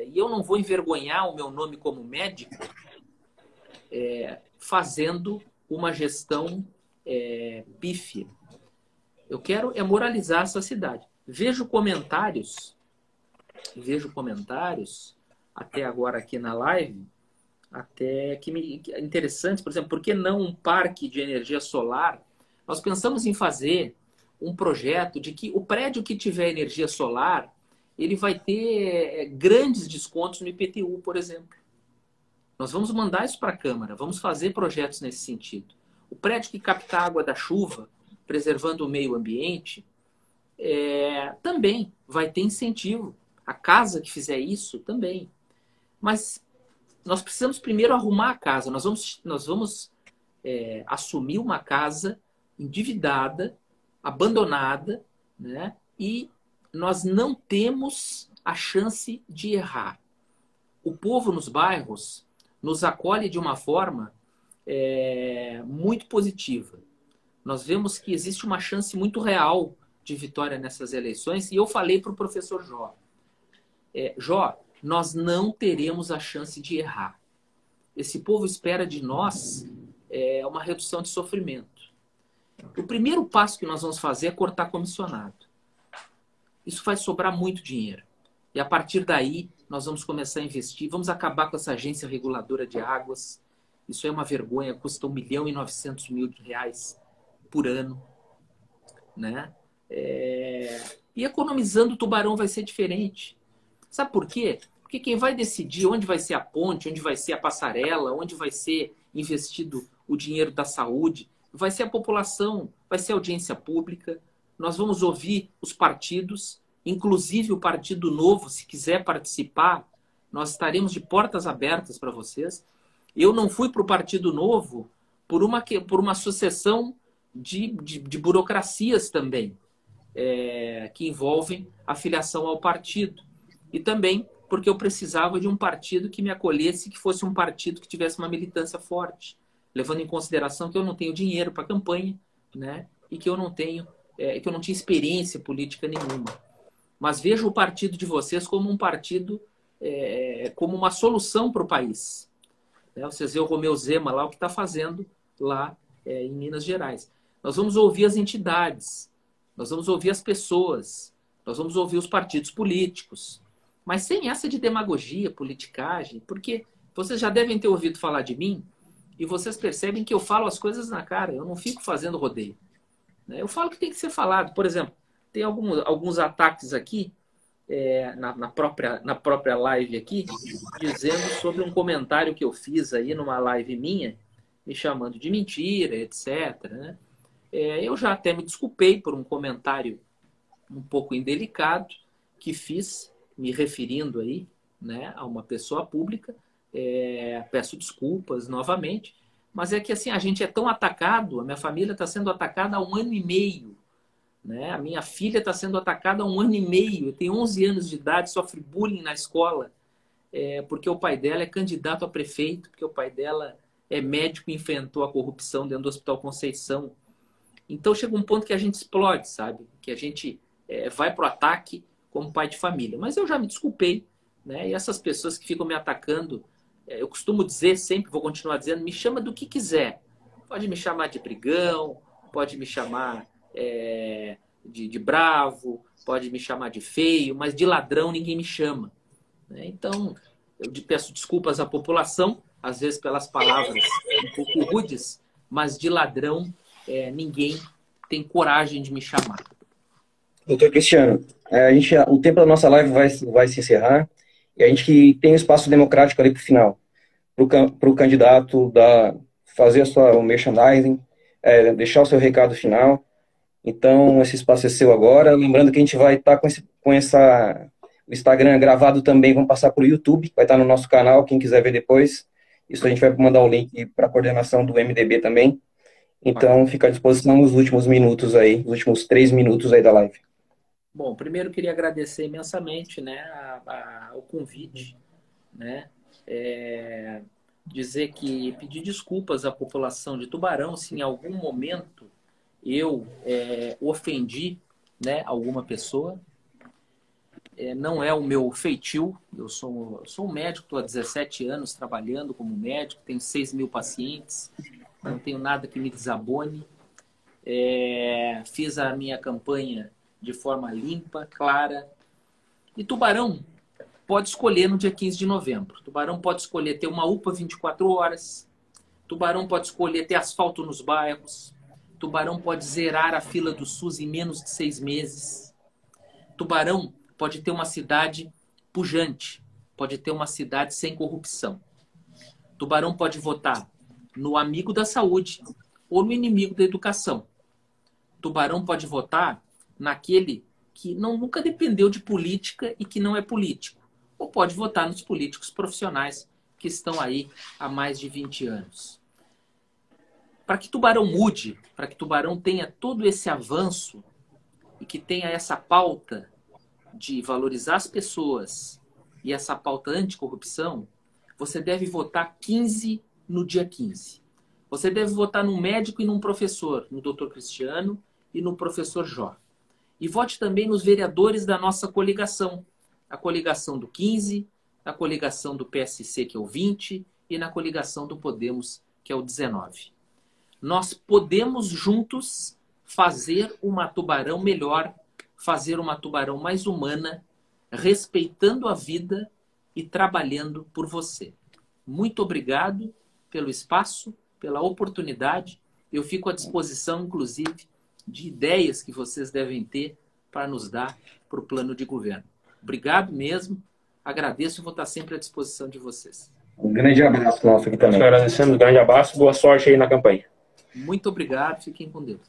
E eu não vou envergonhar o meu nome como médico fazendo uma gestão pífia. Eu quero moralizar essa cidade. Vejo comentários até agora aqui na live, até que interessantes. Por exemplo, por que não um parque de energia solar? Nós pensamos em fazer um projeto de que o prédio que tiver energia solar, ele vai ter grandes descontos no IPTU, por exemplo. Nós vamos mandar isso para a Câmara, vamos fazer projetos nesse sentido. O prédio que capta a água da chuva, preservando o meio ambiente, também vai ter incentivo. A casa que fizer isso também. Mas nós precisamos primeiro arrumar a casa. Nós vamos assumir uma casa endividada, abandonada, né? E nós não temos a chance de errar. O povo nos bairros nos acolhe de uma forma muito positiva. Nós vemos que existe uma chance muito real de vitória nessas eleições. E eu falei para o professor Jó, Jó, nós não teremos a chance de errar. Esse povo espera de nós uma redução de sofrimento. O primeiro passo que nós vamos fazer é cortar comissionado. Isso vai sobrar muito dinheiro. E a partir daí, nós vamos começar a investir, vamos acabar com essa agência reguladora de águas. Isso é uma vergonha, custa R$ 1.900.000 por ano, né? E economizando, o Tubarão vai ser diferente. Sabe por quê? Porque quem vai decidir onde vai ser a ponte, onde vai ser a passarela, onde vai ser investido o dinheiro da saúde, vai ser a população, vai ser a audiência pública. Nós vamos ouvir os partidos, inclusive o Partido Novo, se quiser participar, nós estaremos de portas abertas para vocês. Eu não fui para o Partido Novo por uma sucessão de burocracias também, que envolvem a filiação ao partido. E também porque eu precisava de um partido que me acolhesse, que fosse um partido que tivesse uma militância forte, levando em consideração que eu não tenho dinheiro para campanha, né? E que eu não tinha experiência política nenhuma. Mas vejo o partido de vocês como um partido, como uma solução para o país. Vocês veem o Romeu Zema lá, o que está fazendo lá em Minas Gerais. Nós vamos ouvir as entidades, nós vamos ouvir as pessoas, nós vamos ouvir os partidos políticos, mas sem essa de demagogia, politicagem, porque vocês já devem ter ouvido falar de mim e vocês percebem que eu falo as coisas na cara, eu não fico fazendo rodeio. Eu falo que tem que ser falado. Por exemplo, tem alguns ataques aqui, na própria live aqui, dizendo sobre um comentário que eu fiz aí numa live minha, me chamando de mentira, etc. Né? Eu já até me desculpei por um comentário um pouco indelicado que fiz, me referindo aí, né, a uma pessoa pública. Peço desculpas novamente, mas é que assim, a gente é tão atacado, a minha família está sendo atacada há 1 ano e meio. Né? A minha filha está sendo atacada há 1 ano e meio. Eu tenho 11 anos de idade, sofre bullying na escola, porque o pai dela é candidato a prefeito, porque o pai dela é médico e enfrentou a corrupção dentro do Hospital Conceição. Então chega um ponto que a gente explode, sabe? Que a gente vai para o ataque como pai de família. Mas eu já me desculpei, né? E essas pessoas que ficam me atacando, eu costumo dizer sempre, vou continuar dizendo, me chama do que quiser. Pode me chamar de brigão, pode me chamar de bravo, pode me chamar de feio, mas de ladrão ninguém me chama. Né? Então, eu peço desculpas à população, às vezes pelas palavras um pouco rudes, mas de ladrão ninguém tem coragem de me chamar. Doutor Cristiano, o tempo da nossa live vai se encerrar e a gente tem um espaço democrático ali para o final, para o candidato fazer o merchandising, deixar o seu recado final. Então, esse espaço é seu agora. Lembrando que a gente vai estar com o Instagram gravado também, vamos passar para o YouTube, vai estar no nosso canal, quem quiser ver depois. Isso a gente vai mandar o link para a coordenação do MDB também. Então, fica à disposição os últimos minutos aí, os últimos 3 minutos aí da live. Bom, primeiro queria agradecer imensamente, né, o convite, né, dizer que pedir desculpas à população de Tubarão se em algum momento eu ofendi, né, alguma pessoa. Não é o meu feitio, eu sou um médico, estou há 17 anos trabalhando como médico, tenho 6.000 pacientes, não tenho nada que me desabone. Fiz a minha campanha de forma limpa, clara. E Tubarão pode escolher no dia 15 de novembro. Tubarão pode escolher ter uma UPA 24 horas. Tubarão pode escolher ter asfalto nos bairros. Tubarão pode zerar a fila do SUS em menos de 6 meses. Tubarão pode ter uma cidade pujante. Pode ter uma cidade sem corrupção. Tubarão pode votar no amigo da saúde ou no inimigo da educação. Tubarão pode votar naquele que nunca dependeu de política e que não é político. Ou pode votar nos políticos profissionais que estão aí há mais de 20 anos. Para que Tubarão mude, para que Tubarão tenha todo esse avanço e que tenha essa pauta de valorizar as pessoas e essa pauta anticorrupção, você deve votar 15 no dia 15. Você deve votar num médico e num professor, no Dr. Cristiano e no professor Jó. E vote também nos vereadores da nossa coligação. A coligação do 15, a coligação do PSC, que é o 20, e na coligação do Podemos, que é o 19. nós podemos juntos fazer uma Tubarão melhor, fazer uma Tubarão mais humana, respeitando a vida e trabalhando por você. Muito obrigado pelo espaço, pela oportunidade. Eu fico à disposição, inclusive, de ideias que vocês devem ter para nos dar para o plano de governo. Obrigado mesmo. Agradeço e vou estar sempre à disposição de vocês. Um grande abraço nosso aqui também. Nós agradecemos, um grande abraço, boa sorte aí na campanha. Muito obrigado, fiquem com Deus.